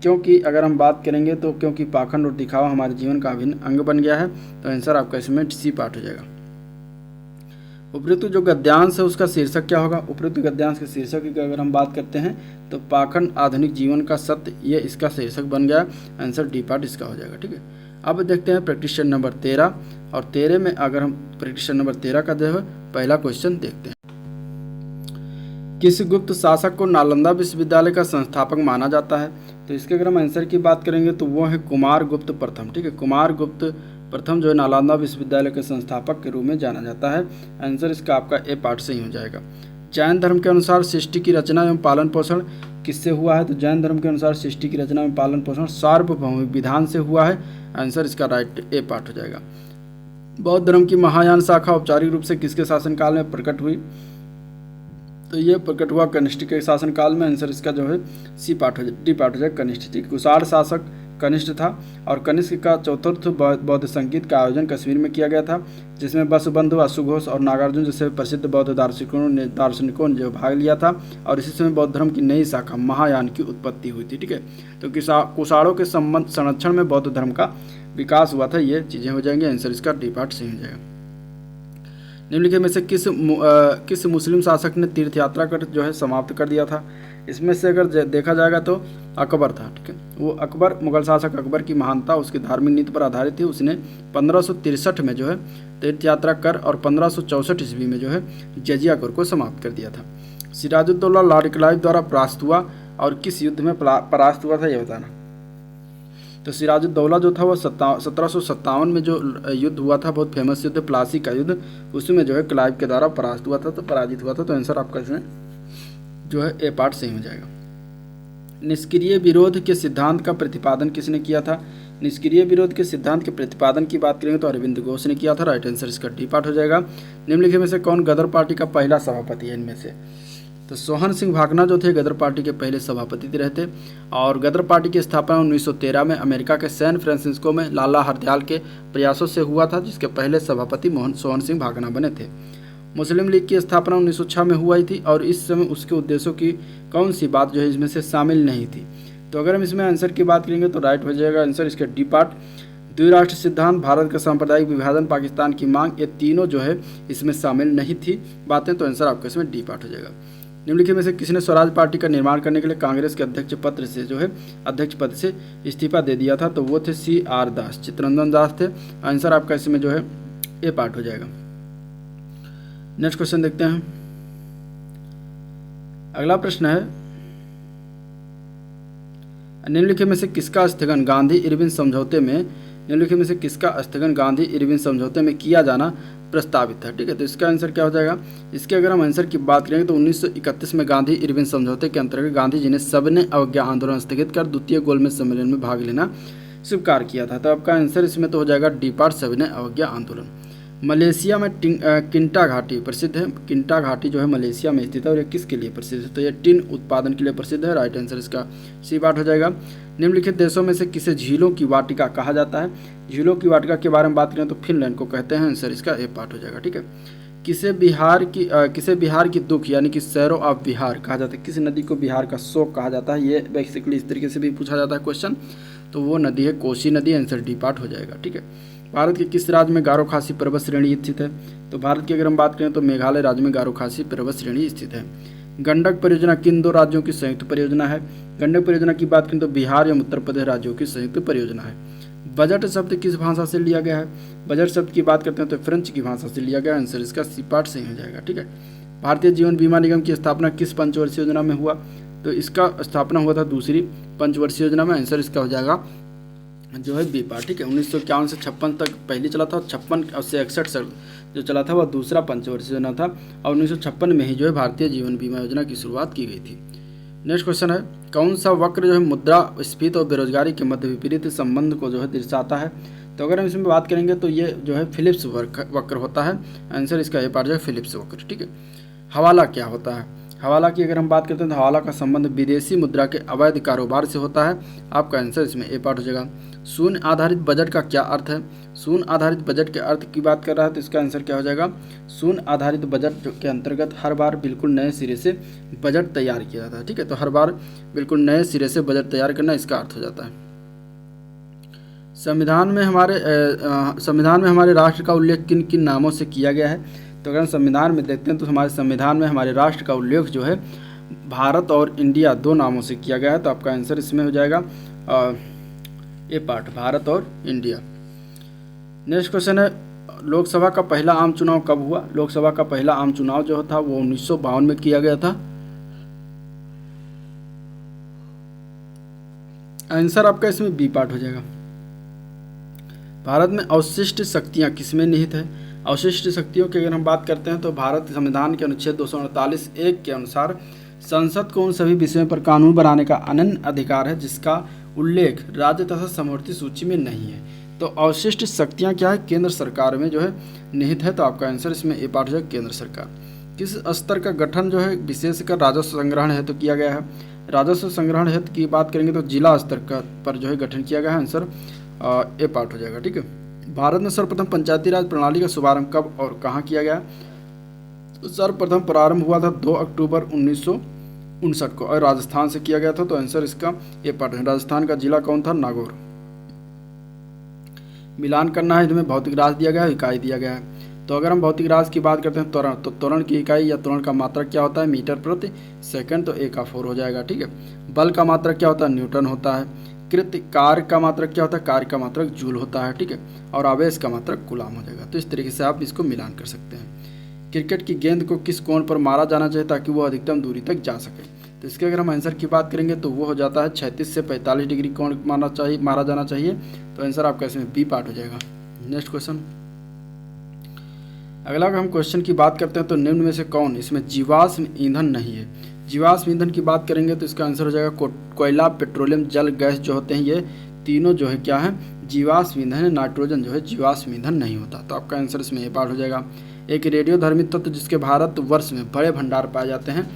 क्योंकि अगर हम बात करेंगे तो क्योंकि पाखंड और दिखावा हमारे जीवन का अभिन्न अंग बन गया है। तो आंसर आपका इसमें सी पार्ट हो जाएगा। उपयुक्त जो गद्यांश है उसका शीर्षक क्या होगा? उपयुक्त गद्यांश के शीर्षक की अगर हम बात करते हैं तो पाखंड आधुनिक जीवन का सत्य, ये इसका शीर्षक बन गया। आंसर डी पार्ट इसका हो जाएगा, ठीक है। अब देखते हैं प्रैक्टिस नंबर 13 और 13 में अगर हम प्रैक्टिस नंबर 13 का जो है पहला क्वेश्चन देखते हैं। किस गुप्त शासक को नालंदा विश्वविद्यालय का संस्थापक माना जाता है? तो इसके अगर हम आंसर की बात करेंगे तो वो है कुमार गुप्त प्रथम, ठीक है। कुमार गुप्त प्रथम जो है नालंदा विश्वविद्यालय के संस्थापक के रूप में जाना जाता है। आंसर इसका आपका ए पार्ट से ही हो जाएगा। जैन धर्म के अनुसार सृष्टि की रचना एवं पालन पोषण किससे हुआ है? तो जैन धर्म के अनुसार सृष्टि की रचना एवं पालन पोषण सार्वभौमिक विधान से हुआ है। आंसर इसका राइट ए पार्ट हो जाएगा। बौद्ध धर्म की महायान शाखा औपचारिक रूप से किसके शासनकाल में प्रकट हुई? तो ये प्रकट हुआ कनिष्ठ के शासनकाल में। आंसर इसका जो है सी पार्ट हो जाए, डी पार्ट हो जाए कनिष्ठ, ठीक। कुषाण शासक कनिष्ठ था और कनिष्ठ का चतुर्थ बौद्ध संगीत का आयोजन कश्मीर में किया गया था, जिसमें वसुबंधु, अश्वघोष और नागार्जुन जैसे प्रसिद्ध बौद्ध दार्शनिकों ने जो भाग लिया था। और इसी समय बौद्ध धर्म की नई शाखा महायान की उत्पत्ति हुई थी, ठीक है। तो कुषाणों के संरक्षण में बौद्ध धर्म का विकास हुआ था। ये चीज़ें हो जाएंगी। आंसर इसका डी पार्ट सही हो जाएगा। निम्नलिखित में से किस मुस्लिम शासक ने तीर्थ यात्रा कर जो है समाप्त कर दिया था? इसमें से अगर देखा जाएगा तो अकबर था, ठीक है। वो अकबर, मुगल शासक अकबर की महानता उसकी धार्मिक नीति पर आधारित थी। उसने 1563 में जो है तीर्थ यात्रा कर और 1564 ईस्वी में जो है जजिया कर को समाप्त कर दिया था। सिराजुद्दौला लॉर्ड क्लाइव द्वारा परास्त हुआ और किस युद्ध में परास्त हुआ था ये बताना। तो सिराजुद्दौला जो था वो 1757 में जो युद्ध हुआ था, बहुत फेमस युद्ध, प्लासी का युद्ध, उसमें जो है क्लाइव के द्वारा परास्त हुआ था, तो पराजित हुआ था। तो आंसर आपका इसमें जो है ए पार्ट सही हो जाएगा। निष्क्रिय विरोध के सिद्धांत का प्रतिपादन किसने किया था? निष्क्रिय विरोध के सिद्धांत के प्रतिपादन की बात करेंगे तो अरविंद घोष ने किया था। राइट आंसर इसका डी पार्ट हो जाएगा। निम्नलिखित में से कौन गदर पार्टी का पहला सभापति है इनमें से? तो सोहन सिंह भागना जो थे गदर पार्टी के पहले सभापति रहते और गदर पार्टी की स्थापना 1913 में अमेरिका के सैन फ्रांसिस्को में लाला हरदयाल के प्रयासों से हुआ था, जिसके पहले सभापति सोहन सिंह भागना बने थे। मुस्लिम लीग की स्थापना 1906 में हुई थी और इस समय उसके उद्देश्यों की कौन सी बात जो है इसमें से शामिल नहीं थी? तो अगर हम इसमें आंसर की बात करेंगे तो राइट हो जाएगा आंसर इसका डी पार्ट। द्विराष्ट्र सिद्धांत, भारत का सांप्रदायिक विभाजन, पाकिस्तान की मांग, ये तीनों जो है इसमें शामिल नहीं थी बातें, तो आंसर आपका इसमें डी पार्ट हो जाएगा। निम्नलिखित में से किसने स्वराज पार्टी का निर्माण करने के लिए कांग्रेस के अध्यक्ष पद से इस्तीफा दे दिया था? तो वो थे CR दास, चित्तरंजन दास थे। आंसर आपका इसमें जो है ए पार्ट हो जाएगा। नेक्स्ट क्वेश्चन देखते हैं। अगला प्रश्न है, निम्नलिखित में से किसका स्थगन गांधी इरविन समझौते में किया जाना प्रस्तावित था? ठीक है, तो इसका आंसर क्या हो जाएगा? इसके अगर हम आंसर की बात करेंगे तो 1931 में गांधी इरविन समझौते के अंतर्गत गांधी जी ने सबने अवज्ञा आंदोलन स्थगित कर द्वितीय गोलमेज सम्मेलन में भाग लेना स्वीकार किया था। तो आपका आंसर इसमें तो हो जाएगा डी पार्ट, सबने अवज्ञा आंदोलन। मलेशिया में किंटा घाटी प्रसिद्ध है। किंटा घाटी जो है मलेशिया में स्थित है और ये किसके लिए प्रसिद्ध है? तो ये टिन उत्पादन के लिए प्रसिद्ध है। राइट आंसर इसका सी पार्ट हो जाएगा। निम्नलिखित देशों में से किसे झीलों की वाटिका कहा जाता है? झीलों की वाटिका के बारे में बात करें तो फिनलैंड को कहते हैं। आंसर इसका ए पार्ट हो जाएगा। ठीक है, किसे बिहार की दुख यानी कि सैरो ऑफ बिहार कहा जाता है? किस नदी को बिहार का शोक कहा जाता है? ये बेसिकली इस तरीके से भी पूछा जाता है क्वेश्चन। तो वो नदी है कोसी नदी। आंसर डी पार्ट हो जाएगा। ठीक है, भारत के किस राज्य में गारो खासी पर्वत श्रेणी स्थित है? तो भारत की अगर हम बात करें तो मेघालय राज्य में गारो खासी पर्वत श्रेणी स्थित है। गंडक परियोजना किन दो राज्यों की संयुक्त परियोजना है? गंडक परियोजना की बात करें तो बिहार एवं उत्तर प्रदेश राज्यों की संयुक्त परियोजना है। बजट शब्द किस भाषा से लिया गया है? बजट शब्द की बात करते हैं तो फ्रेंच की भाषा से लिया गया। आंसर इसका सी पार्ट सही हो जाएगा। ठीक है, भारतीय जीवन बीमा निगम की स्थापना किस पंचवर्षीय योजना में हुआ? तो इसका स्थापना हुआ था दूसरी पंचवर्षीय योजना में। आंसर इसका हो जाएगा जो है बी पार्ट। ठीक है, 1951 से 56 तक पहली चला था, 56 से 61 जो चला था वह दूसरा पंचवर्षीय योजना था और 1956 में ही जो है भारतीय जीवन बीमा योजना की शुरुआत की गई थी। नेक्स्ट क्वेश्चन है, कौन सा वक्र जो है मुद्रास्फीति और बेरोजगारी के मध्य विपरीत संबंध को जो है दर्शाता है? तो अगर हम इसमें बात करेंगे तो ये जो है फिलिप्स वक्र होता है। आंसर इसका ए पार्ट जो है फिलिप्स वक्र। ठीक है, हवाला क्या होता है? हवाला की अगर हम बात करते हैं तो हवाला का संबंध विदेशी मुद्रा के अवैध कारोबार से होता है। आपका आंसर इसमें ए पार्ट हो जाएगा। शून्य आधारित बजट का क्या अर्थ है? शून्य आधारित बजट के अर्थ की बात कर रहा है तो इसका आंसर क्या हो जाएगा? शून्य आधारित बजट के अंतर्गत हर बार बिल्कुल नए सिरे से बजट तैयार किया जाता है। ठीक है, तो हर बार बिल्कुल नए सिरे से बजट तैयार करना इसका अर्थ हो जाता है। संविधान में हमारे राष्ट्र का उल्लेख किन किन नामों से किया गया है? तो अगर हम संविधान में देखते हैं तो हमारे संविधान में हमारे राष्ट्र का उल्लेख जो है भारत और इंडिया दो नामों से किया गया है। तो आपका आंसर इसमें हो जाएगा ए पार्ट, भारत और इंडिया। नेक्स्ट क्वेश्चन है, लोकसभा का पहला आम चुनाव कब हुआ? लोकसभा का पहला आम चुनाव जो था वो 1952 में किया गया था। आंसर आपका इसमें बी पार्ट हो जाएगा। भारत में अवशिष्ट शक्तियां किसमें निहित है? अवशिष्ट शक्तियों की अगर हम बात करते हैं तो भारत संविधान के अनुच्छेद 248(1) के अनुसार संसद को उन सभी विषयों पर कानून बनाने का अनन्य अधिकार है जिसका उल्लेख राज्य तथा समवर्ती सूची में नहीं है। तो अवशिष्ट शक्तियां क्या है? केंद्र सरकार में जो है निहित है। तो आपका आंसर इसमें ए पार्ट है केंद्र सरकार। किस स्तर का गठन जो है विशेषकर राजस्व संग्रहण हेतु किया गया है? राजस्व संग्रहण हेतु की बात करेंगे तो जिला स्तर का पर जो है गठन किया गया है। आंसर ए पार्ट हो जाएगा। ठीक है, भारत में सर्वप्रथम पंचायती राज प्रणाली का शुभारंभ कब और कहाँ किया गया? तो सर्वप्रथम प्रारंभ हुआ था 2 अक्टूबर 1959 को और राजस्थान से किया गया था। तो आंसर इसका ए पार्ट है। राजस्थान का जिला कौन था? नागौर। मिलान करना है, इसमें भौतिक राशि दिया गया है, इकाई दिया गया है। तो अगर हम भौतिक राशि की बात करते हैं त्वरण, तो त्वरण की इकाई या त्वरण का मात्रक क्या होता है, मीटर प्रति सेकंड, तो A का 4 हो जाएगा, ठीक है। बल का मात्रक क्या होता है, न्यूटन होता है। कृत कार्य का मात्रक क्या होता है, कार्य का मात्रक जूल होता है, ठीक है। और आवेश का मात्रक कूलाम हो जाएगा। तो इस तरीके से आप इसको मिलान कर सकते हैं। क्रिकेट की गेंद को किस कोण पर मारा जाना चाहिए ताकि वो अधिकतम दूरी तक जा सके, तो इसके अगर हम आंसर की बात करेंगे तो वो हो जाता है 36 से 45 डिग्री कोण मारा जाना चाहिए। तो आंसर आपका इसमें बी पार्ट हो जाएगा। नेक्स्ट क्वेश्चन, अगला अगर हम क्वेश्चन की बात करते हैं तो निम्न में से कौन इसमें जीवाश्म ईंधन नहीं है। जीवाश्म ईंधन की बात करेंगे तो इसका आंसर हो जाएगा कोयला, पेट्रोलियम, जल, गैस जो होते हैं ये तीनों जो है क्या है, जीवाश्म ईंधन है। नाइट्रोजन जो है जीवाश्म ईंधन नहीं होता। तो आपका आंसर इसमें ए पार्ट हो जाएगा। एक रेडियोधर्मी तत्व जिसके भारतवर्ष में बड़े भंडार पाए जाते हैं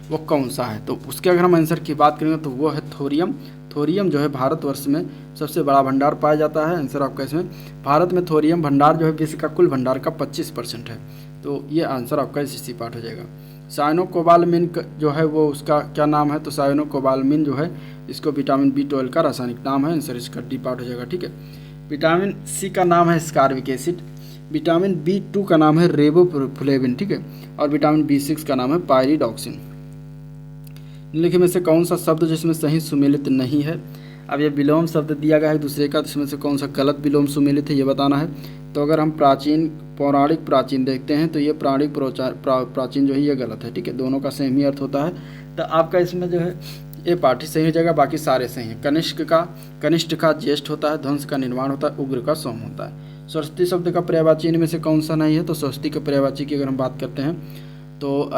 वो कौन सा है, तो उसके अगर हम आंसर की बात करेंगे तो वो है थोरियम। थोरियम जो है भारतवर्ष में सबसे बड़ा भंडार पाया जाता है। आंसर आपका इसमें, भारत में थोरियम भंडार जो है विश्व का कुल भंडार का 25% है। तो ये आंसर आपका इसी पार्ट हो जाएगा। साइनोकोबालमिन जो है वो उसका क्या नाम है, तो साइनोकोबालमिन जो है इसको विटामिन B12 का रासायनिक नाम है। आंसर इसका डी पार्ट हो जाएगा, ठीक है। विटामिन C का नाम है स्कारबिक एसिड, विटामिन B2 का नाम है रेबोफ्लेविन, ठीक है। और विटामिन B6 का नाम है पायरिडॉक्सिन। निम्नलिखित में से कौन सा शब्द जिसमें सही सुमेलित नहीं है। अब ये विलोम शब्द दिया गया है दूसरे का, तो इसमें से कौन सा गलत विलोम सुमेलित है ये बताना है। तो अगर हम पौराणिक प्राचीन देखते हैं तो ये पौराणिक प्राचीन जो है ये गलत है, ठीक है। दोनों का सेम ही अर्थ होता है। तो आपका इसमें जो है ये पार्ट ही सही हो जाएगा, बाकी सारे सही हैं। कनिष्ठ का ज्येष्ठ होता है, ध्वंस का निर्माण होता है, उग्र का सोम होता है। सरस्वती शब्द का पर्यायवाची इनमें से कौन सा नहीं है, तो सरस्वती के पर्यायवाची की अगर हम बात करते हैं तो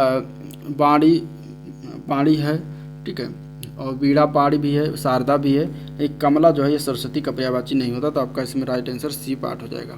पाड़ी है, ठीक है। और बीड़ा पाड़ी भी है, शारदा भी है। एक कमला जो है ये सरस्वती का पर्यायवाची नहीं होता। तो आपका इसमें राइट आंसर सी पार्ट हो जाएगा।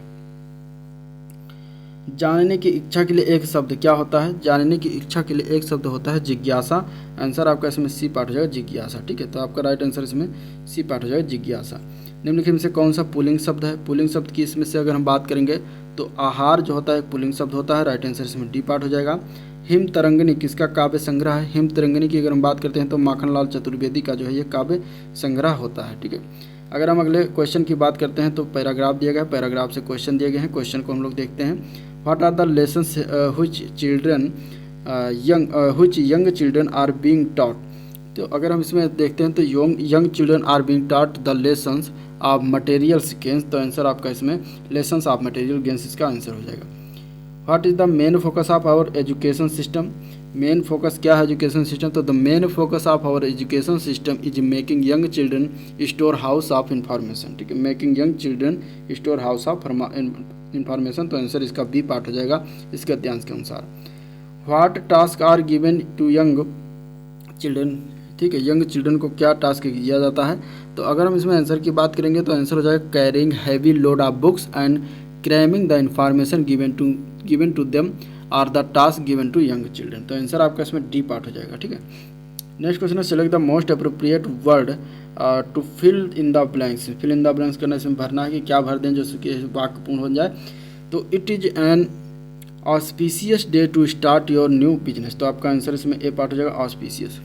जानने की इच्छा के लिए एक शब्द क्या होता है, जानने की इच्छा के लिए एक शब्द होता है जिज्ञासा। आंसर आपका इसमें सी पार्ट हो जाएगा, जिज्ञासा, ठीक है। तो आपका राइट आंसर इसमें सी पार्ट हो जाएगा, जिज्ञासा। निम्नलिखित में से कौन सा पुल्लिंग शब्द है। पुल्लिंग शब्द की इसमें से अगर हम बात करेंगे तो आहार जो होता है एक पुल्लिंग शब्द होता है। राइट आंसर इसमें डी पार्ट हो जाएगा। हिम तरंगिनी किसका काव्य संग्रह है। हिम तरंगिनी की अगर हम बात करते हैं तो माखनलाल चतुर्वेदी का जो है ये काव्य संग्रह होता है, ठीक है। अगर हम अगले क्वेश्चन की बात करते हैं तो पैराग्राफ दिया गया है, पैराग्राफ से क्वेश्चन दिए गए हैं। क्वेश्चन को हम लोग देखते हैं। What are the lessons which young children are being taught. तो अगर हम इसमें देखते हैं तो young children are being taught the lessons of materials gains. तो आंसर आपका इसमें लेसन्स ऑफ मटेरियल गेन्स इसका आंसर हो जाएगा। What is the main focus of our education system. Main focus क्या है एजुकेशन सिस्टम, तो the main focus of our education system is making young children store house of information, ठीक है। Making young children store house of information. तो answer इसका B part हो जाएगा इसके अध्यांश के अनुसार। What task are given to young children, ठीक है। यंग चिल्ड्रन को क्या टास्क दिया जाता है, तो अगर हम इसमें आंसर की बात करेंगे तो आंसर हो जाएगा carrying heavy load of books and cramming the information given to them are the task given to young children. तो आंसर आपका इसमें डी पार्ट हो जाएगा, ठीक है। नेक्स्ट क्वेश्चन है select the most appropriate word to fill in the blanks. Fill in the blanks करना, इसमें भरना है कि क्या भर दें जो कि वाक्य पूर्ण हो जाए। तो it is an auspicious day to start your new business. तो आपका आंसर इसमें ए पार्ट हो जाएगा, auspicious.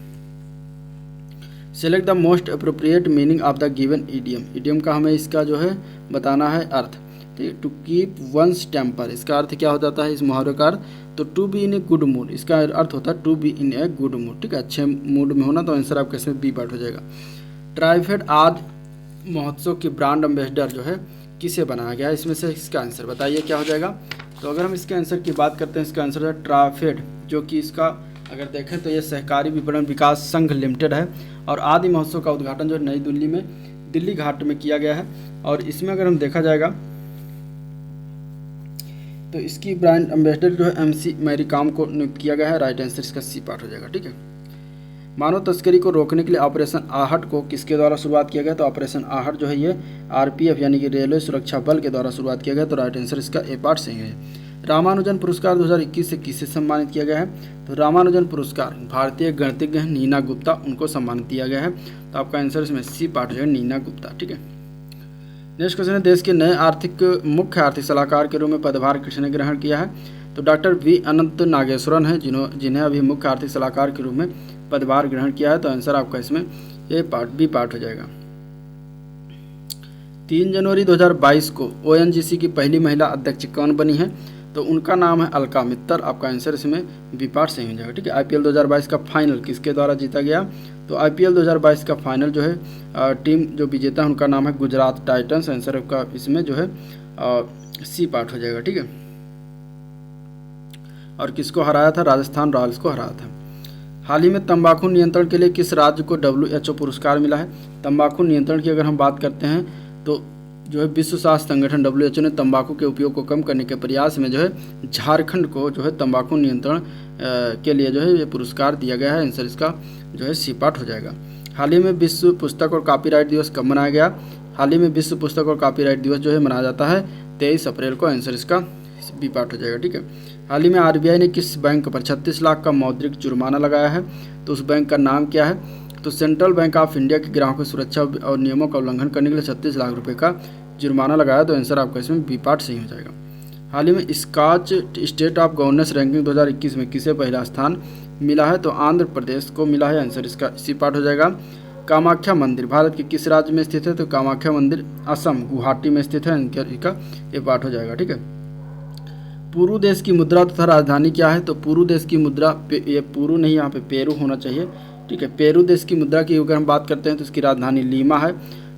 Select the most appropriate meaning of the given idiom. Idiom का हमें इसका जो है बताना है अर्थ, ठीक है। टू कीप वंस टेम्पर, इसका अर्थ क्या हो जाता है इस मुहावरे का अर्थ, तो to be in a good mood, इसका अर्थ होता है to be in a good mood, ठीक है, अच्छे मूड में होना। तो आंसर आपका इसमें बी पार्ट हो जाएगा। ट्राइफेड आज महोत्सव की ब्रांड एम्बेसडर जो है किसे बनाया गया है, इसमें से इसका आंसर बताइए क्या हो जाएगा। तो अगर हम इसके आंसर की बात करते हैं, इसका आंसर है ट्राइफेड, जो कि इसका अगर देखें तो ये सहकारी विपणन विकास संघ लिमिटेड है। और आदि महोत्सव का उद्घाटन जो है नई दिल्ली में दिल्ली घाट में किया गया है। और इसमें अगर हम देखा जाएगा तो इसकी ब्रांड एम्बेसडर जो है MC मैरी कॉम को नियुक्त किया गया है। राइट आंसर इसका सी पार्ट हो जाएगा, ठीक है। मानव तस्करी को रोकने के लिए ऑपरेशन आहट को किसके द्वारा शुरुआत किया गया, तो ऑपरेशन आहट जो है ये RPF यानी कि रेलवे सुरक्षा बल के द्वारा शुरुआत किया गया। तो राइट आंसर इसका ए पार्ट सही है। रामानुजन पुरस्कार 2021 से किसे सम्मानित किया गया है, तो रामानुजन पुरस्कार भारतीय गणितज्ञ हैं नीना गुप्ता, उनको सम्मानित किया गया है। तो आपका आंसर इसमें सी पार्ट हो जाएगा, नीना गुप्ता, ठीक है। नेक्स्ट क्वेश्चन है देश के नए मुख्य आर्थिक सलाहकार के रूप में पदभार किसने ग्रहण किया है, तो डॉक्टर V अनंत नागेश्वरन है जिन्हें अभी मुख्य आर्थिक सलाहकार के रूप में पदभार ग्रहण किया है। तो आंसर आपका इसमें ए पार्ट बी पार्ट हो जाएगा। 3 जनवरी 2022 को ONGC की पहली महिला अध्यक्ष कौन बनी है, तो उनका नाम है अलका मित्तल। आपका आंसर इसमें बी पार्ट सही हो जाएगा, ठीक है। IPL 2022 का फाइनल किसके द्वारा जीता गया? तो IPL 2022 का फाइनल जो है टीम जो विजेता है उनका नाम है गुजरात टाइटंस। आंसर का इसमें जो है सी पार्ट हो जाएगा, ठीक है। और किसको हराया था? राजस्थान रॉयल्स को हराया था। हाल ही में तंबाकू नियंत्रण के लिए किस राज्य को WHO पुरस्कार मिला है? तंबाकू नियंत्रण की अगर हम बात करते हैं तो जो है विश्व स्वास्थ्य संगठन WHO ने तंबाकू के उपयोग को कम करने के प्रयास में जो है झारखंड को जो है तंबाकू नियंत्रण के लिए जो है ये पुरस्कार दिया गया है। आंसर इसका जो है सी पार्ट हो जाएगा। हाल ही में विश्व पुस्तक और कॉपीराइट दिवस कब मनाया गया? हाल ही में विश्व पुस्तक और कॉपीराइट दिवस जो है मनाया जाता है 23 अप्रैल को। आंसर इसका बी पार्ट हो जाएगा, ठीक है। हाल ही में RBI ने किस बैंक पर 36 लाख का मौद्रिक जुर्माना लगाया है? तो उस बैंक का नाम क्या है? तो सेंट्रल बैंक ऑफ इंडिया के ग्राहकों की सुरक्षा और नियमों का उल्लंघन करने के लिए 36 लाख रुपए का जुर्माना लगाया। तो आंसर आपका इसमें बी पार्ट सही हो जाएगा। हाल ही में Scotch state of governance ranking 2021 में किसे पहला स्थान मिला है? तो आंध्र प्रदेश को मिला है। आंसर इसका सी पार्ट हो जाएगा। कामाख्या मंदिर भारत के किस राज्य में स्थित है? तो कामाख्या मंदिर असम गुवाहाटी में स्थित है। इसका ये पार्ट हो जाएगा, ठीक है। पुरू देश की मुद्रा तथा राजधानी क्या है? तो पुरू देश की मुद्रा ये पुरू नहीं, यहाँ पे पेरू होना चाहिए, ठीक है। पेरू देश की मुद्रा की अगर हम बात करते हैं तो इसकी राजधानी लीमा है,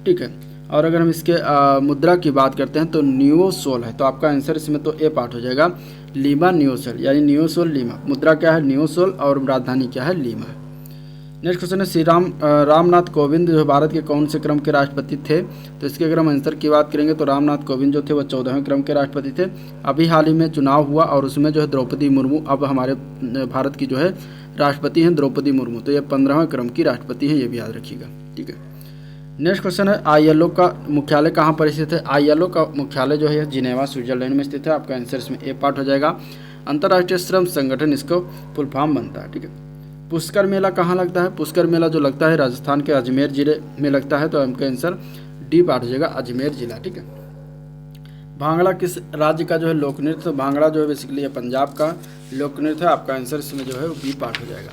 ठीक है। और अगर हम इसके मुद्रा की बात करते हैं तो न्यूसोल है। तो आपका आंसर इसमें तो ए पार्ट हो जाएगा, लीमा न्यूसोल, यानी न्यूसोल लीमा। मुद्रा क्या है? न्यूसोल, और राजधानी क्या है? लीमा है। नेक्स्ट क्वेश्चन है श्री रामनाथ कोविंद जो भारत के कौन से क्रम के राष्ट्रपति थे? तो इसके अगर हम आंसर की बात करेंगे तो रामनाथ कोविंद जो थे वह 14वें क्रम के राष्ट्रपति थे। अभी हाल ही में चुनाव हुआ और उसमें जो है द्रौपदी मुर्मू अब हमारे भारत की जो है राष्ट्रपति हैं, द्रौपदी मुर्मू। तो ये 15वें क्रम की राष्ट्रपति हैं, ये भी याद रखिएगा, ठीक है। नेक्स्ट क्वेश्चन है ILO का मुख्यालय कहाँ पर स्थित है? ILO का मुख्यालय जो है जिनेवा स्विट्जरलैंड में स्थित है। आपका आंसर इसमें ए पार्ट हो जाएगा। अंतर्राष्ट्रीय श्रम संगठन इसको फुल फॉर्म बनता है, ठीक है। पुष्कर मेला कहाँ लगता है? पुष्कर मेला जो लगता है राजस्थान के अजमेर जिले में लगता है। तो आपका आंसर डी पार्ट हो जाएगा, अजमेर जिला, ठीक है। भांगड़ा किस राज्य का जो है लोक नृत्य? तो भांगड़ा जो है बेसिकली पंजाब का लोक नृत्य है। आपका आंसर इसमें जो है बी पार्ट हो जाएगा।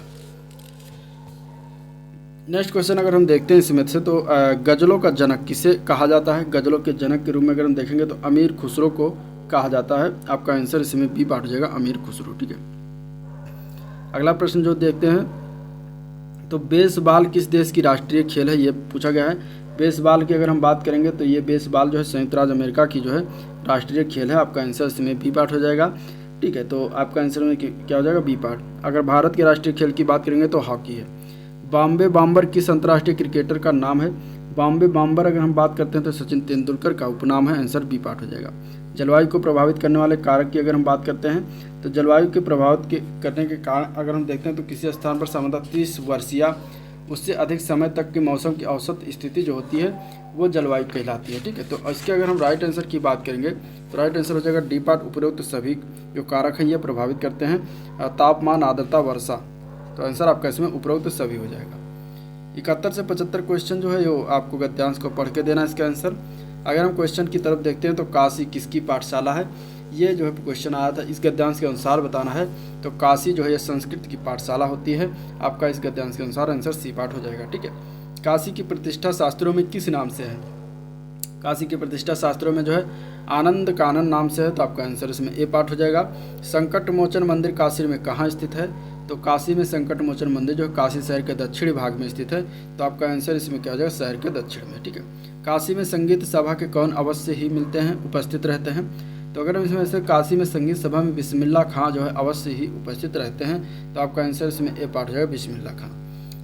नेक्स्ट क्वेश्चन अगर हम देखते हैं इसमें से तो गजलों का जनक किसे कहा जाता है? गजलों के जनक के रूप में अगर हम देखेंगे तो अमीर खुसरो को कहा जाता है। आपका आंसर इसमें बी पार्ट हो जाएगा, अमीर खुसरो, ठीक है। अगला प्रश्न जो देखते हैं तो बेसबॉल किस देश की राष्ट्रीय खेल है? ये पूछा गया है। बेसबॉल की अगर हम बात करेंगे तो ये बेसबॉल जो है संयुक्त राज्य अमेरिका की जो है राष्ट्रीय खेल है। आपका आंसर इसमें बी पार्ट हो जाएगा, ठीक है। तो आपका आंसर में क्या हो जाएगा? B part. अगर भारत के राष्ट्रीय खेल की बात करेंगे तो हॉकी है। बॉम्बे बॉम्बर किस अंतर्राष्ट्रीय क्रिकेटर का नाम है? बॉम्बे बॉम्बर अगर हम बात करते हैं तो सचिन तेंदुलकर का उपनाम है। आंसर बी पार्ट हो जाएगा। जलवायु को प्रभावित करने वाले कारक की अगर हम बात करते हैं तो जलवायु के प्रभावित करने के कारण अगर हम देखते हैं तो किसी स्थान पर सामान्यतः 30 वर्ष या उससे अधिक समय तक के मौसम की औसत स्थिति जो होती है वो जलवायु कहलाती है, ठीक है। तो इसके अगर हम राइट आंसर की बात करेंगे तो राइट आंसर हो जाएगा डी पार्ट। उपरोक्त सभी जो कारक हैं ये प्रभावित करते हैं तापमान, आर्द्रता, वर्षा। तो आंसर आपका इसमें उपरोक्त सभी हो जाएगा। 71 से 75 क्वेश्चन जो है वो आपको गद्यांश को पढ़ के देना है इसका आंसर। अगर हम क्वेश्चन की तरफ देखते हैं तो काशी किसकी पाठशाला है? ये जो है क्वेश्चन आया था, इस गद्यांश के अनुसार बताना है। तो काशी जो है ये संस्कृत की पाठशाला होती है। आपका इस गद्यांश के अनुसार आंसर सी पार्ट हो जाएगा, ठीक है। काशी की प्रतिष्ठा शास्त्रों में किस नाम से है? काशी की प्रतिष्ठा शास्त्रों में जो है आनंद कानन नाम से है। तो आपका आंसर इसमें ए पार्ट हो जाएगा। संकट मोचन मंदिर काशी में कहाँ स्थित है? तो काशी में संकट मोचन मंदिर जो है काशी शहर के दक्षिणी भाग में स्थित है। तो आपका आंसर इसमें क्या हो जाएगा? शहर के दक्षिण में, ठीक है। काशी में संगीत सभा के कौन अवश्य ही मिलते हैं, उपस्थित रहते हैं? तो अगर हम इसमें से काशी में संगीत सभा में बिस्मिल्लाह खां जो है अवश्य ही उपस्थित रहते हैं। तो आपका आंसर इसमें ए पार्ट हो जाएगा, बिस्मिल्लाह खां।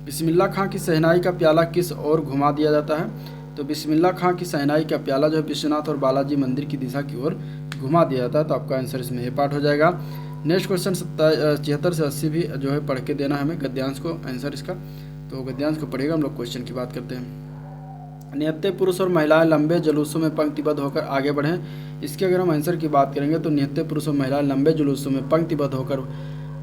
बिस्मिल्लाह खां की शहनाई का प्याला किस ओर घुमा दिया जाता है? तो बिस्मिल्लाह खां की शहनाई का प्याला जो है विश्वनाथ और बालाजी मंदिर की दिशा की ओर घुमा दिया जाता है। तो आपका आंसर इसमें ए पार्ट हो जाएगा। नेक्स्ट क्वेश्चन 76 से 80 भी जो है पढ़ के देना है हमें गद्यांश को, आंसर इसका। तो गद्यांश को पढ़ेगा, हम लोग क्वेश्चन की बात करते हैं। निहत्थे पुरुष और महिलाएं लंबे जुलूसों में पंक्तिबद्ध होकर आगे बढ़ें। इसके अगर हम आंसर की बात करेंगे तो निहत्थे पुरुष और महिलाएं लंबे जुलूसों में पंक्तिबद्ध होकर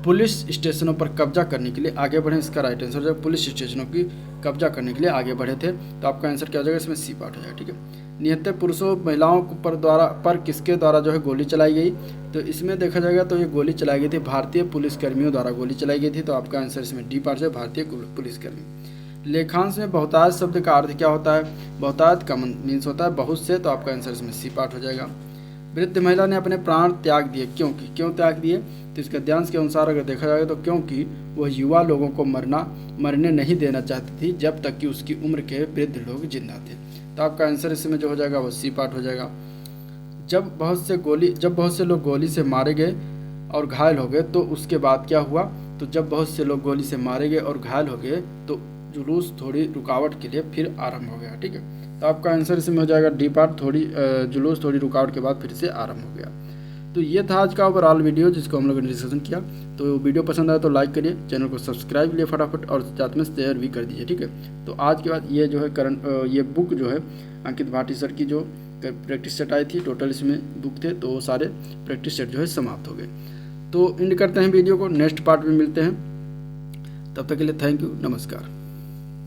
पुलिस स्टेशनों पर कब्जा करने के लिए आगे बढ़े। इसका राइट आंसर जो पुलिस स्टेशनों की कब्जा करने के लिए आगे बढ़े थे। तो आपका आंसर क्या हो जाएगा? इसमें सी पार्ट हो जाएगा, ठीक है। निहत्थे पुरुषों महिलाओं पर किसके द्वारा जो है गोली चलाई गई? तो इसमें देखा जाएगा तो ये गोली चलाई गई थी भारतीय पुलिसकर्मियों द्वारा गोली चलाई गई थी। तो आपका आंसर इसमें डी पार्ट है, भारतीय पुलिसकर्मी। लेखांश में बहुतायत शब्द का अर्थ क्या होता है? बहुतायत का मीन्स होता है बहुत से। तो आपका आंसर इसमें सी पार्ट हो जाएगा। वृद्ध महिला ने अपने प्राण त्याग दिए। क्यों त्याग दिए? तो इस गद्यांश के अनुसार अगर देखा जाए तो क्योंकि वह युवा लोगों को मरने नहीं देना चाहती थी जब तक कि उसकी उम्र के वृद्ध लोग जिंदा थे। तो आपका आंसर इसमें जो हो जाएगा वो सी पार्ट हो जाएगा। जब बहुत से लोग गोली से मारे गए और घायल हो गए तो उसके बाद क्या हुआ? तो जब बहुत से लोग गोली से मारे गए और घायल हो गए तो जुलूस थोड़ी रुकावट के लिए फिर आरंभ हो गया। ठीक है, तो आपका आंसर इसमें हो जाएगा डी पार्ट, जुलूस थोड़ी रुकावट के बाद फिर से आरंभ हो गया। तो ये था आज का ओवरऑल वीडियो जिसको हम लोगों ने डिस्कशन किया। तो वीडियो पसंद आया तो लाइक करिए, चैनल को सब्सक्राइब लिए फटाफट और साथ में शेयर भी कर दीजिए। ठीक है, तो आज के बाद ये जो है ये बुक जो है अंकित भाटी सर की जो प्रैक्टिस सेट आई थी, टोटल इसमें बुक थे, तो वो सारे प्रैक्टिस सेट जो है समाप्त हो गए। तो एंड करते हैं वीडियो को, नेक्स्ट पार्ट में मिलते हैं। तब तक के लिए थैंक यू, नमस्कार।